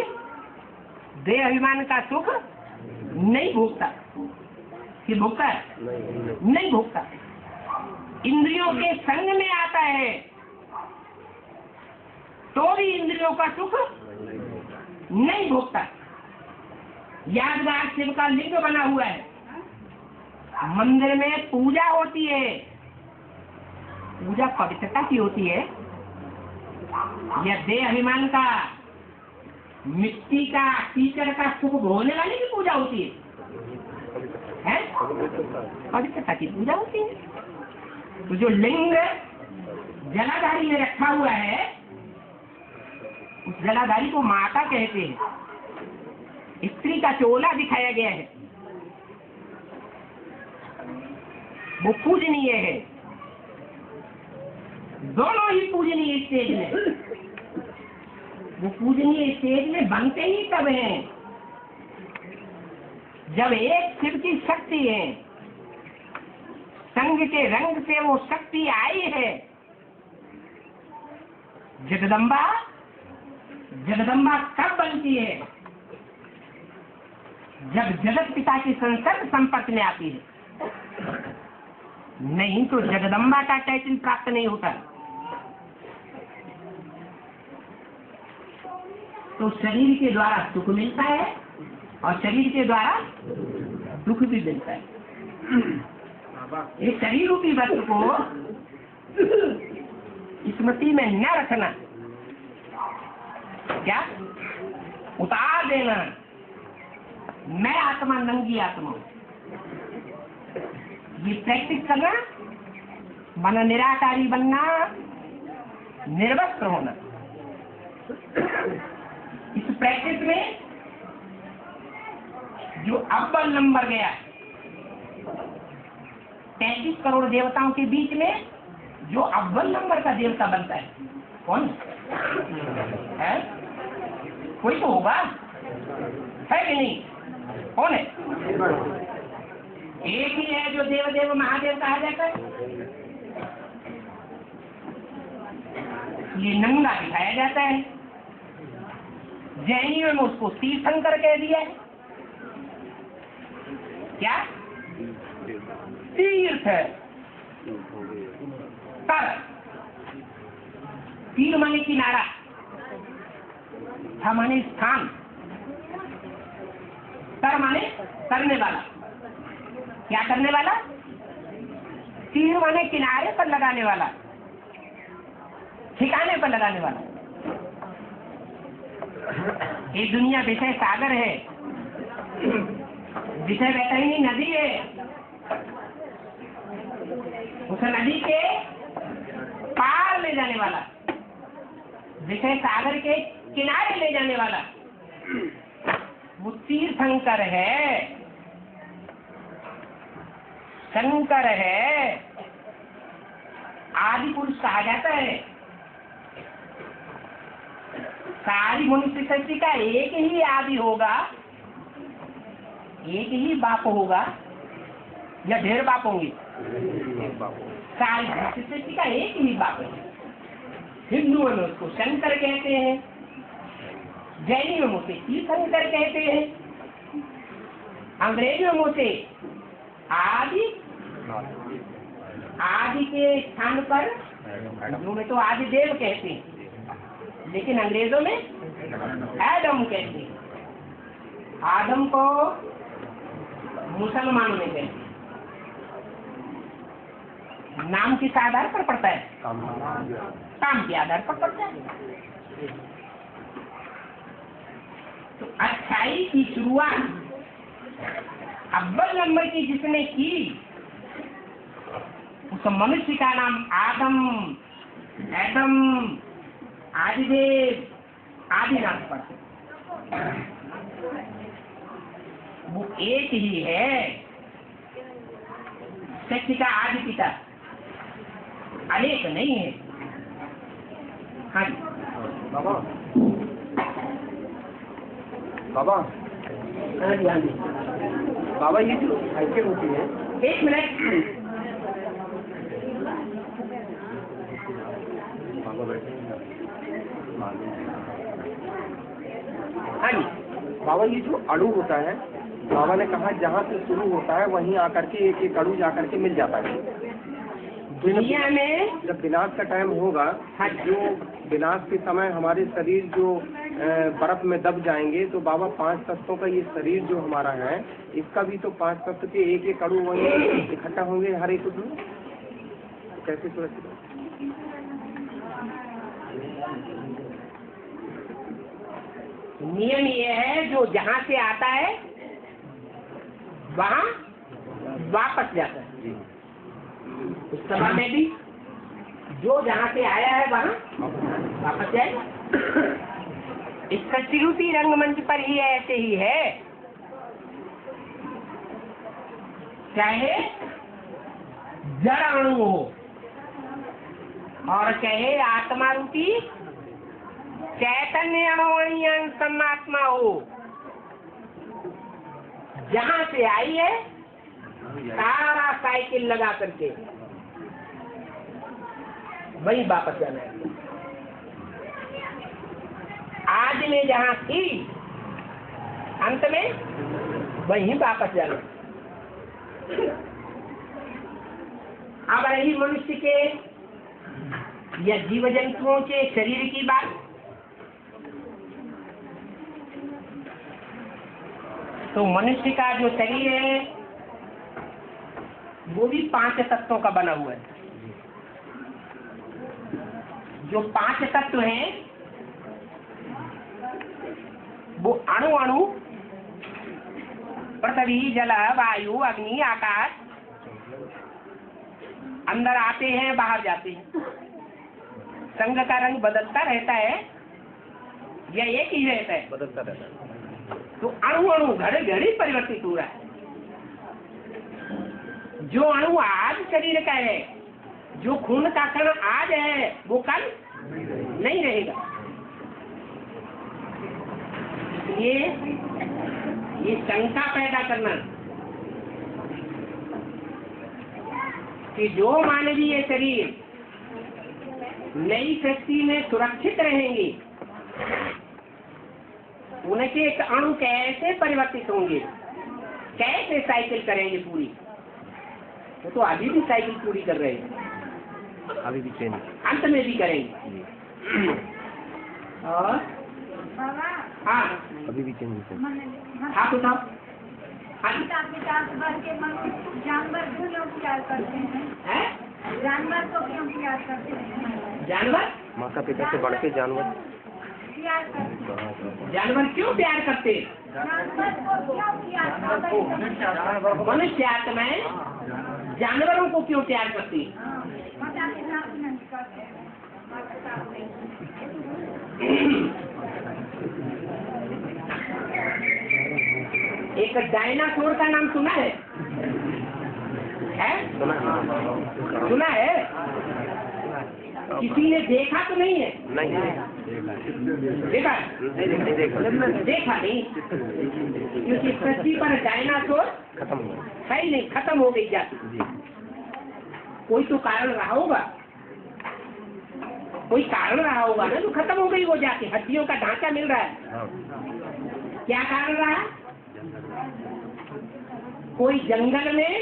Speaker 1: देह अभिमान का सुख नहीं भोगता। कि भोगता है? नहीं भोगता। इंद्रियों के संग में आता है तो भी इंद्रियों का सुख नहीं भोगता। यादगार शिव का लिंग बना हुआ है, मंदिर में पूजा होती है। पूजा पवित्रता की होती है, यह देह अभिमान का मिट्टी का कीचड़ का सुख भोगने वाले की पूजा होती है? पवित्रता की पूजा होती है। तो जो लिंग जलाधारी में रखा हुआ है, उस जलाधारी को माता कहते हैं। स्त्री का चोला दिखाया गया है, वो पूजनीय है। दोनों ही पूजनीय स्टेज में। वो पूजनीय स्टेज में बनते ही तब हैं जब एक शिव की शक्ति है, संग के रंग से वो शक्ति आई है। जगदम्बा जगदम्बा कब बनती है? जब जगत पिता की संसर्ग संपर्क में आती है। नहीं तो जगदम्बा का टाइटल प्राप्त नहीं होता। तो शरीर के द्वारा सुख मिलता है और शरीर के द्वारा दुख भी मिलता है। इस शरीर रूपी वस्तु को स्मृति में न रखना, क्या उतार देना, मैं आत्मा नंगी आत्मा, ये प्रैक्टिस करना, माना निराकारी बनना, निर्वस्त्र होना। इस प्रैक्टिस में जो अव्वल नंबर गया, 33 करोड़ देवताओं के बीच में जो अव्वल नंबर का देवता बनता है, कौन है? कोई तो होगा, है कि नहीं? कौन है? एक ही है जो देवदेव महादेव कहा जाता है। ये नंगा दिखाया जाता है। जैनियों में उसको तीर्थंकर कह दिया है। क्या? तीर्थ तर, तीर माने किनारा, था माने स्थान, तर माने करने वाला। क्या करने वाला? तीर माने किनारे पर लगाने वाला, ठिकाने पर लगाने वाला। ये दुनिया विषय सागर है, विषय वैतरणी नदी है। उस नदी के पार ले जाने वाला, विषय सागर के किनारे ले जाने वाला वो तीर्थंकर है, शंकर है, आदि पुरुष कहा जाता है। सारी मनुष्य सृष्टि का एक ही आदि होगा, एक ही बाप होगा या ढेर बाप होंगे? सारी मनुष्य सृष्टि का एक ही बाप है। हिंदुओं में उसको शंकर कहते हैं, जैनियों में उसे तीर्थंकर कहते हैं, अंग्रेजों में उसे आदि, आदि के स्थान पर हिंदुओं में तो आदि देव कहते हैं, लेकिन अंग्रेजों में एडम कहते हैं। आदम को मुसलमानों में कहते हैं। नाम किस आधार पर पड़ता है? काम के आधार पर पड़ता है। तो अच्छाई की शुरुआत अव्वल नंबर की जिसने की, उस मनुष्य का नाम आदम, एडम, आदिदेव, आदिनाथ पड़ा। वो एक ही है, सृष्टि का आदि पिता, अनेक नहीं है। हाँ जी
Speaker 4: बाबा, बाबा,
Speaker 1: हाँ जी, हाँ जी।
Speaker 4: बाबा ये जो साइकिल होती है,
Speaker 1: एक मिनट।
Speaker 4: बाबा बैठे।
Speaker 1: हाँ जी
Speaker 4: बाबा ये जो अड़ू होता है, बाबा ने कहा जहाँ से शुरू होता है वहीं आकर के एक एक अड़ू जाकर के मिल जाता है।
Speaker 1: दुनिया में
Speaker 4: जब विनाश का टाइम होगा, जो विनाश के समय हमारे शरीर जो बर्फ में दब जाएंगे, तो बाबा 5 तत्वों का ये शरीर जो हमारा है, इसका भी तो 5 तत्व के एक एक अणु वहीं इकट्ठा होंगे हर एक में। कैसे सुरक्षित?
Speaker 1: नियम ये है जो जहाँ से आता है वहाँ वापस जाता है। उस समय में भी जो जहाँ से आया है वहाँ वापस जाएगा। इस सृष्टि रंगमंच पर ही ऐसे ही है, चाहे जड़ अणु हो और चाहे आत्मा रूपी चैतन्य अणुवणीय समात्मा हो, जहाँ से आई है सारा साइकिल लगा करके वही वापस जाना है। आज में जहाँ थी अंत में वही वापस जाना। अब रही मनुष्य के या जीव जंतुओं के शरीर की बात, तो मनुष्य का जो शरीर है वो भी 5 तत्वों का बना हुआ है। जो 5 तत्व हैं वो अणु अणु पृथ्वी, जल, वायु, अग्नि, आकाश अंदर आते हैं, बाहर जाते हैं। संग का रंग बदलता रहता है या एक ही रहता है?
Speaker 4: बदलता रहता है।
Speaker 1: तो अणु अणु घड़ी घड़ी परिवर्तित हो रहा है। जो अणु आज शरीर का है, जो खून का कण आज है, वो कल नहीं रहेगा। ये शंका पैदा करना कि जो मानवीय शरीर नई सृष्टि में सुरक्षित रहेंगे, उनके अणु कैसे परिवर्तित होंगे, कैसे साइकिल करेंगे पूरी? वो तो अभी भी साइकिल पूरी कर रहे हैं,
Speaker 4: अभी भी चेंज,
Speaker 1: अंत में भी करेंगे। और हाँ,
Speaker 4: अभी भी चेंज।
Speaker 1: आप उठाओ।
Speaker 3: जानवर क्यों प्यार करते हैं? जानवर को क्यों प्यार करते हैं?
Speaker 1: जानवर
Speaker 4: माता पिता से बढ़ के जानवर
Speaker 3: प्यार करते हैं।
Speaker 1: जानवर क्यों प्यार करते हैं?
Speaker 3: जानवर को क्यों प्यार करते हैं?
Speaker 1: मनुष्य आत्माएं जानवरों को क्यों प्यार करती है?
Speaker 3: माता पिता नहीं करते हैं।
Speaker 1: एक डायनासोर का नाम सुना है? सुना है? किसी ने देखा तो नहीं है?
Speaker 4: नहीं
Speaker 1: देखा? देखा नहीं, क्योंकि पृथ्वी पर डायनासोर
Speaker 4: खत्म हो गया।
Speaker 1: है ही नहीं, खत्म हो गई जाती। कोई तो कारण रहा होगा, कोई कारण रहा होगा ना, तो खत्म हो गई वो जाति। हड्डियों का ढांचा मिल रहा है, क्या कारण रहा? कोई जंगल में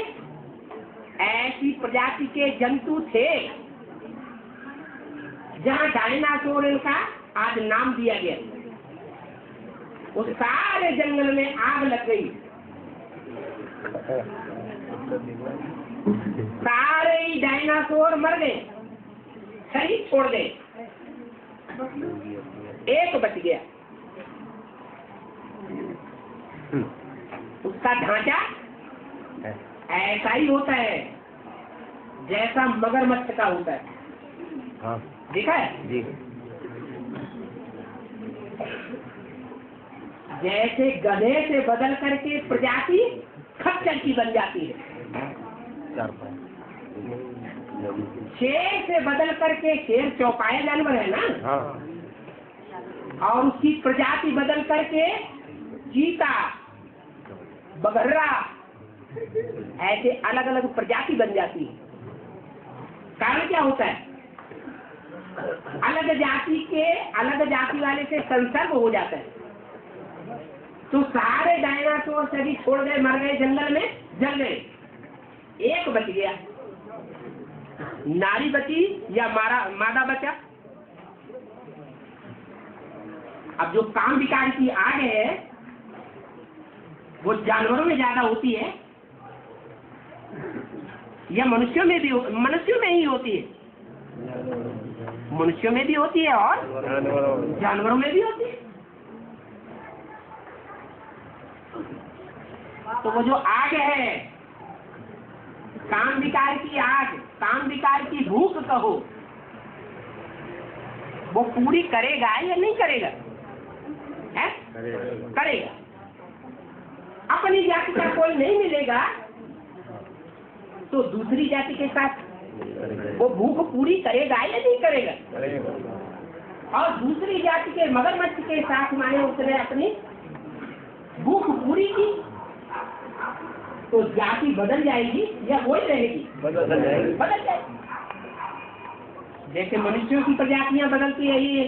Speaker 1: ऐसी प्रजाति के जंतु थे जहाँ डायनासोर का आज नाम दिया गया। उस सारे जंगल में आग लग गई, सारे ही डायनासोर मर गए, शरीर छोड़ गए, एक बच गया। उसका ढांचा ऐसा ही होता है जैसा मगरमच्छ का होता है।
Speaker 4: हाँ
Speaker 1: देखा है?
Speaker 4: जी।
Speaker 1: जैसे गधे से बदल करके प्रजाति खच्चर की बन जाती है,
Speaker 4: 4 पाँव।
Speaker 1: शेर से बदल करके, शेर चौपाया जानवर है ना,
Speaker 4: हाँ।
Speaker 1: और उसकी प्रजाति बदल करके चीता, बगर्रा, ऐसे अलग अलग प्रजाति बन जाती है। कारण क्या होता है? अलग जाति के अलग जाति वाले से संसर्ग हो जाता है। तो सारे डायनासोर सभी छोड़ गए, मर गए, जंगल में जल गए, एक बच गया। नारी बची या मादा बचा? अब जो काम विकार की आग है वो जानवरों में ज्यादा होती है या मनुष्यों में भी? मनुष्यों में ही होती है, मनुष्यों में भी होती है और जानवरों में भी होती है। तो वो जो आग है, काम विकार की आग, काम विकार की भूख कहो, वो पूरी करेगा या नहीं करेगा? है? करेगा। अपनी जाति का कोई नहीं मिलेगा तो दूसरी जाति के साथ वो भूख पूरी करेगा या नहीं करेगा? और दूसरी जाति के मगरमच्छ के साथ माने उसने अपनी भूख पूरी की तो जाति बदल जाएगी या वही रहेगी? बदल जाएगी। जैसे मनुष्यों की प्रजातियां बदलती है, ये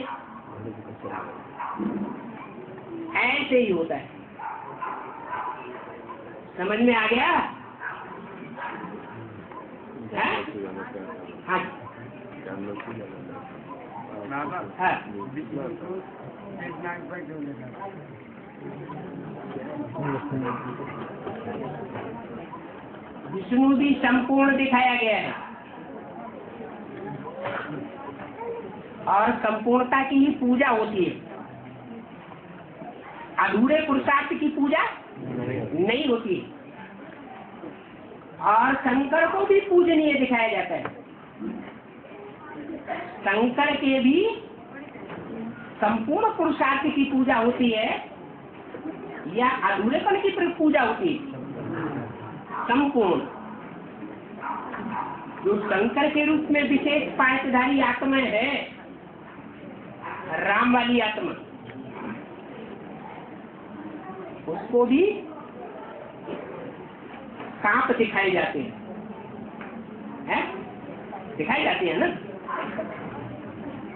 Speaker 1: ऐसे ही होता है। समझ में आ गया? हाँ हाँ। विष्णु भी संपूर्ण दिखाया गया है और संपूर्णता की ही पूजा होती है। अधूरे पुरुषार्थ की पूजा नहीं होती। और शंकर को भी पूजनीय दिखाया जाता है। शंकर के भी संपूर्ण पुरुषार्थ की पूजा होती है या अधूरेपन की पूजा होती है? संपूर्ण। जो शंकर के रूप में विशेष पायसधारी आत्मा है, राम वाली आत्मा, उसको भी सांप दिखाए जाते हैं, दिखाई जाती है ना।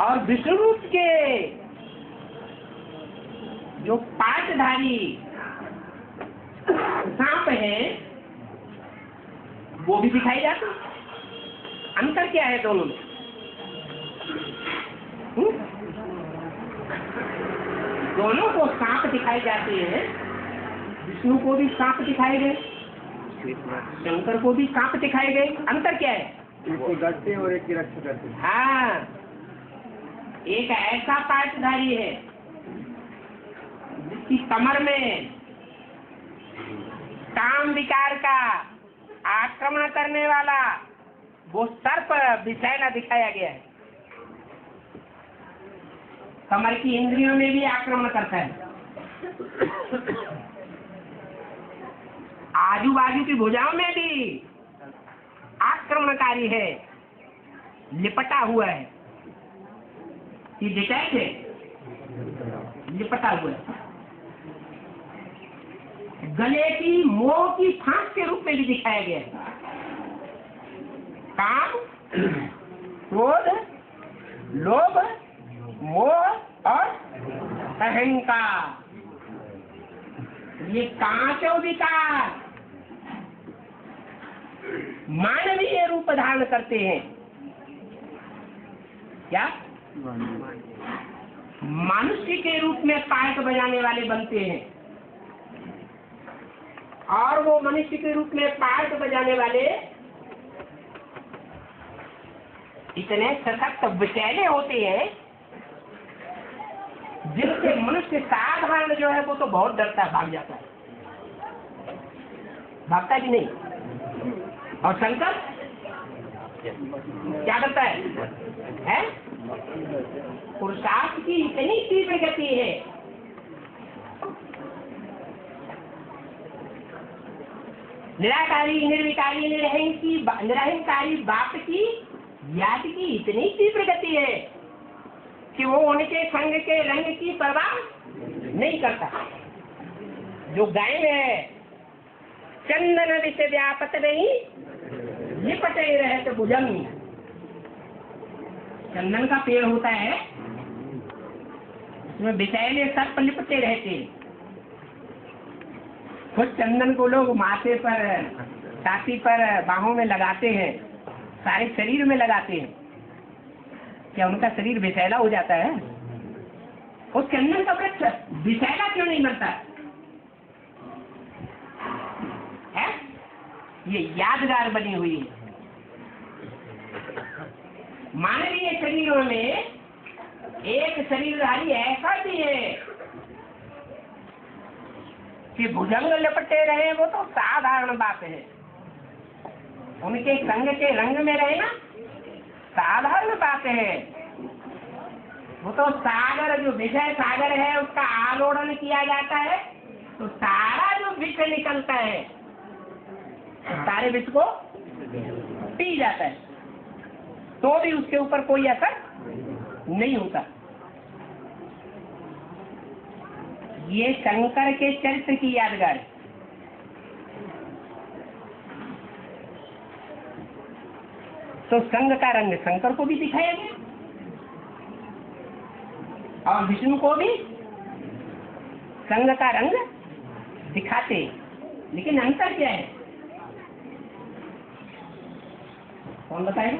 Speaker 1: और विष्णु रूप के जो पाशधारी सांप है वो भी दिखाई जाते हैं। अंतर क्या है दोनों में? दोनों को सांप दिखाई जाते हैं। विष्णु को भी सांप दिखाए गए, शंकर को भी सांप दिखाए गए। अंतर क्या है?
Speaker 4: एक को डरते और एक की रक्षा करते।
Speaker 1: हाँ, एक ऐसा पाशधारी है जिसकी कमर में काम विकार का आक्रमण करने वाला वो सर्प विषैला दिखाया गया है। कमर की इंद्रियों में भी आक्रमण करता है। आजू बाजू की भुजाओं में भी आक्रमणकारी है, लिपटा हुआ है। ये डिटैच है, लिपटा हुआ है। गले की मोह की फांस के रूप में भी दिखाया गया है। काम, क्रोध, लोभ, मोह और अहंकार, ये पांचों विकार मानवीय रूप धारण करते हैं। क्या? मनुष्य के रूप में पायक बजाने वाले बनते हैं। और वो मनुष्य के रूप में पायक बजाने वाले इतने सशक्त विषैले होते हैं जिससे मनुष्य साधारण जो है वो तो बहुत डरता है, भाग जाता है। भागता कि नहीं? और शंकर क्या करता है? पुरुषार्थ की इतनी तीव्र गति है निराकारी, निर्विकारी, निरहंकारी बाप की याद की इतनी तीव्र गति है कि वो उनके संग के रंग की परवाह नहीं करता। जो गाय है चंदन विषय व्यापत नहीं लिपटे रहे तो भुजंग। चंदन का पेड़ होता है, उसमें विषैले सर्प लिपटे रहते हैं। खुद चंदन को लोग माथे पर, छाती पर, बाहों में लगाते हैं, सारे शरीर में लगाते हैं। क्या उनका शरीर विषैला हो जाता है? उस चंदन का वृक्ष विषैला क्यों नहीं बनता है? ये यादगार बनी हुई है। मानवीय शरीरों में एक शरीरधारी ऐसा भी है कि भुजंग लिपटे रहे वो तो साधारण बात है, उनके संग के रंग में रहे ना साधारण बात है। वो तो सागर जो विषय सागर है उसका आलोड़न किया जाता है तो सारा जो विष निकलता है सारे विष को पी जाता है, तो भी उसके ऊपर कोई असर नहीं होता। ये शंकर के चरित्र की यादगार है। तो संग का रंग शंकर को भी दिखाया गया और विष्णु को भी संग का रंग दिखाते, लेकिन अंतर क्या है कौन बताएगा?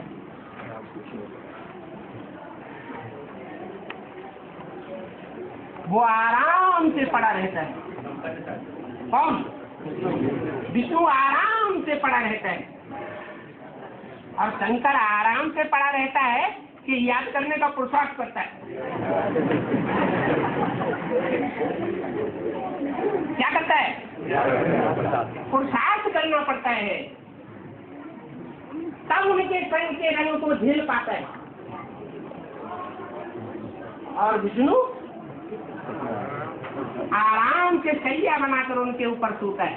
Speaker 1: वो आराम से पड़ा रहता है। कौन? विष्णु आराम से पड़ा रहता है और शंकर आराम से पड़ा रहता है कि याद करने का पुरुषार्थ करता है। क्या करता है? पुरुषार्थ करना पड़ता है, तब उनके संग के रंग को झेल पाता है। और विष्णु आराम से शैया बनाकर उनके ऊपर सोता है।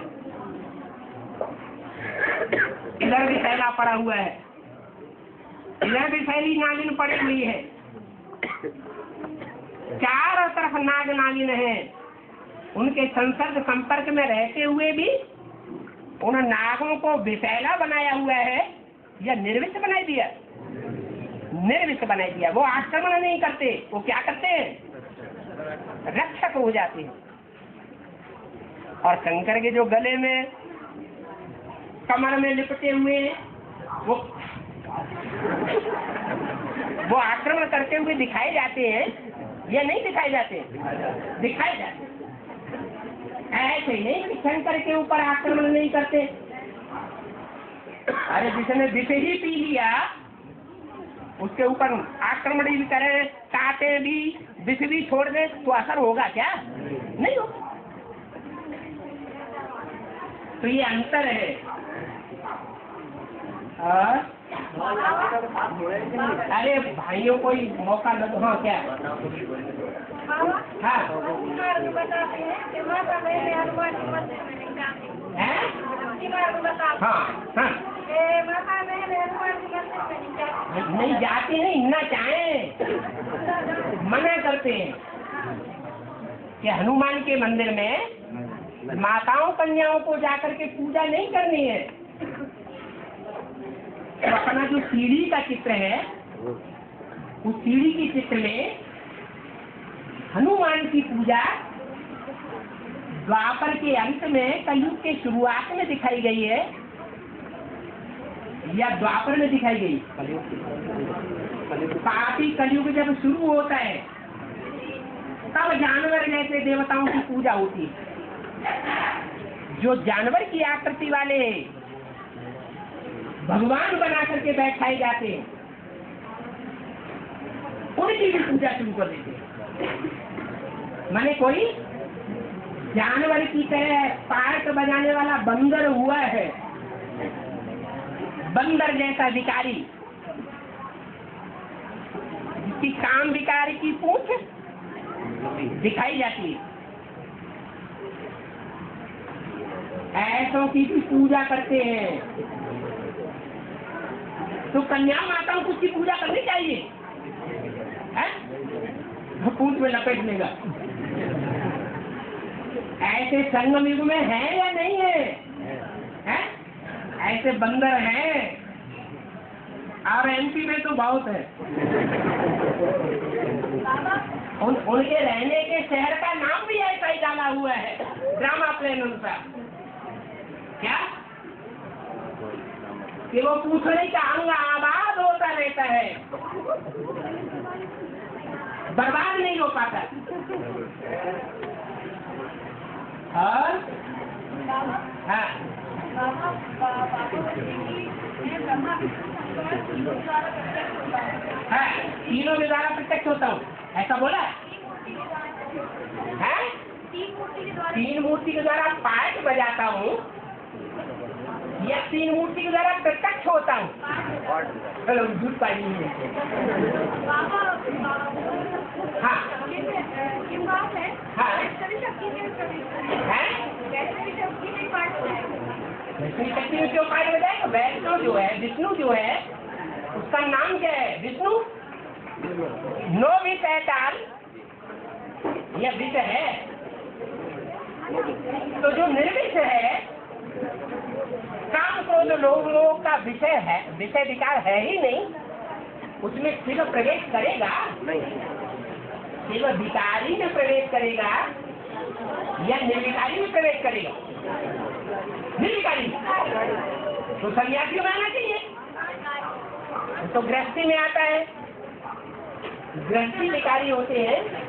Speaker 1: इधर भी थैला पड़ा हुआ है, इधर भी थैली नागिन पड़ी हुई है, चारों तरफ नाग नागिन है। उनके संसर्ग संपर्क में रहते हुए भी उन नागों को विषैला बनाया हुआ है या निर्विष बनाई दिया? निर्विष बनाई दिया। वो आक्रमण नहीं करते, वो क्या करते हैं? रक्षक हो जाते हैं। और शंकर के जो गले में कमर में लिपटे हुए वो आक्रमण करते हुए दिखाए जाते हैं या नहीं दिखाए जाते? दिखाए जाते। ऐसे नहीं कि शंकर के ऊपर आक्रमण नहीं करते। अरे जिसने विष ही पी लिया उसके ऊपर आक्रमण भी करे, काटे भी, विष भी छोड़ दे तो असर होगा क्या? नहीं होगा। तो ये अंतर है। अरे भाइयों कोई मौका न दो। हाँ क्या? हाँ हाँ नहीं जाते नहीं ना चाहें, मना करते हैं कि हनुमान के मंदिर में माताओं कन्याओं को जाकर के पूजा नहीं करनी है। तो अपना जो सीढ़ी का चित्र है उस सीढ़ी के चित्र में हनुमान की पूजा द्वापर के अंत में कलयुग के शुरुआत में दिखाई गई है या द्वापर में दिखाई गई? पापी कलयुग जब शुरू होता है तब जानवर जैसे देवताओं की पूजा होती है। जो जानवर की आकृति वाले भगवान बना करके बैठाए जाते हैं उनकी भी पूजा शुरू कर देते हैं। माने कोई जानवर की तरह पार्ट बजाने वाला बंदर हुआ है, बंदर जैसा विकारी जिसकी काम विकारी की पूंछ दिखाई जाती है, ऐसों की भी पूजा करते हैं। तो कन्या माताओं को उसकी पूजा करनी चाहिए, पूंछ में लपेट लेगा। ऐसे संगम युग में है या नहीं है? ऐसे बंदर हैं और एमपी में तो बहुत है। उनके रहने के शहर का नाम भी ऐसा ही डाला हुआ है, ड्रामा प्लेन उनका। क्या कि वो पूछने का अंग आबाद होता रहता है, बर्बाद नहीं हो पाता। और हाँ तीनों के द्वारा प्रत्यक्ष होता हूँ, ऐसा बोला है?
Speaker 3: द्वारा
Speaker 1: तीन मूर्ति के द्वारा पाठ बजाता हूँ या तीन मूर्ति के द्वारा प्रत्यक्ष होता हूँ? चलो झूठ पाई नहीं है।
Speaker 3: बाबा
Speaker 1: हाँ
Speaker 3: ये बात है
Speaker 1: हाँ
Speaker 3: वैष्णवी शक्ति में प्रवेश करें
Speaker 1: है
Speaker 3: वैष्णवी शक्ति में पाठ जाएगा
Speaker 1: वैष्णवी शक्ति में क्यों पाठ बजाएगा? वैष्णव जो है, विष्णु जो है, उसका नाम क्या है? विष्णु। नो विष है काल, यह विष है। तो जो निर्विष है, काम क्रोध लोगों का विषय है, विषय विकार है ही नहीं, उसमें शिव प्रवेश करेगा
Speaker 4: नहीं,
Speaker 1: शिव विकारी में प्रवेश करेगा या निर्विकारी में प्रवेश करेगा? निर्विकारी। तो सन्यासी में आना चाहिए, तो गृहस्थी में आता है। गृहस्थी विकारी होते हैं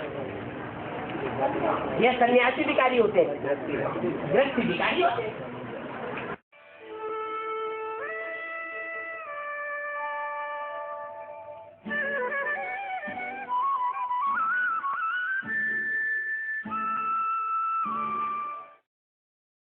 Speaker 1: या सन्यासी विकारी होते हैं? गृहस्थी विकारी होते हैं।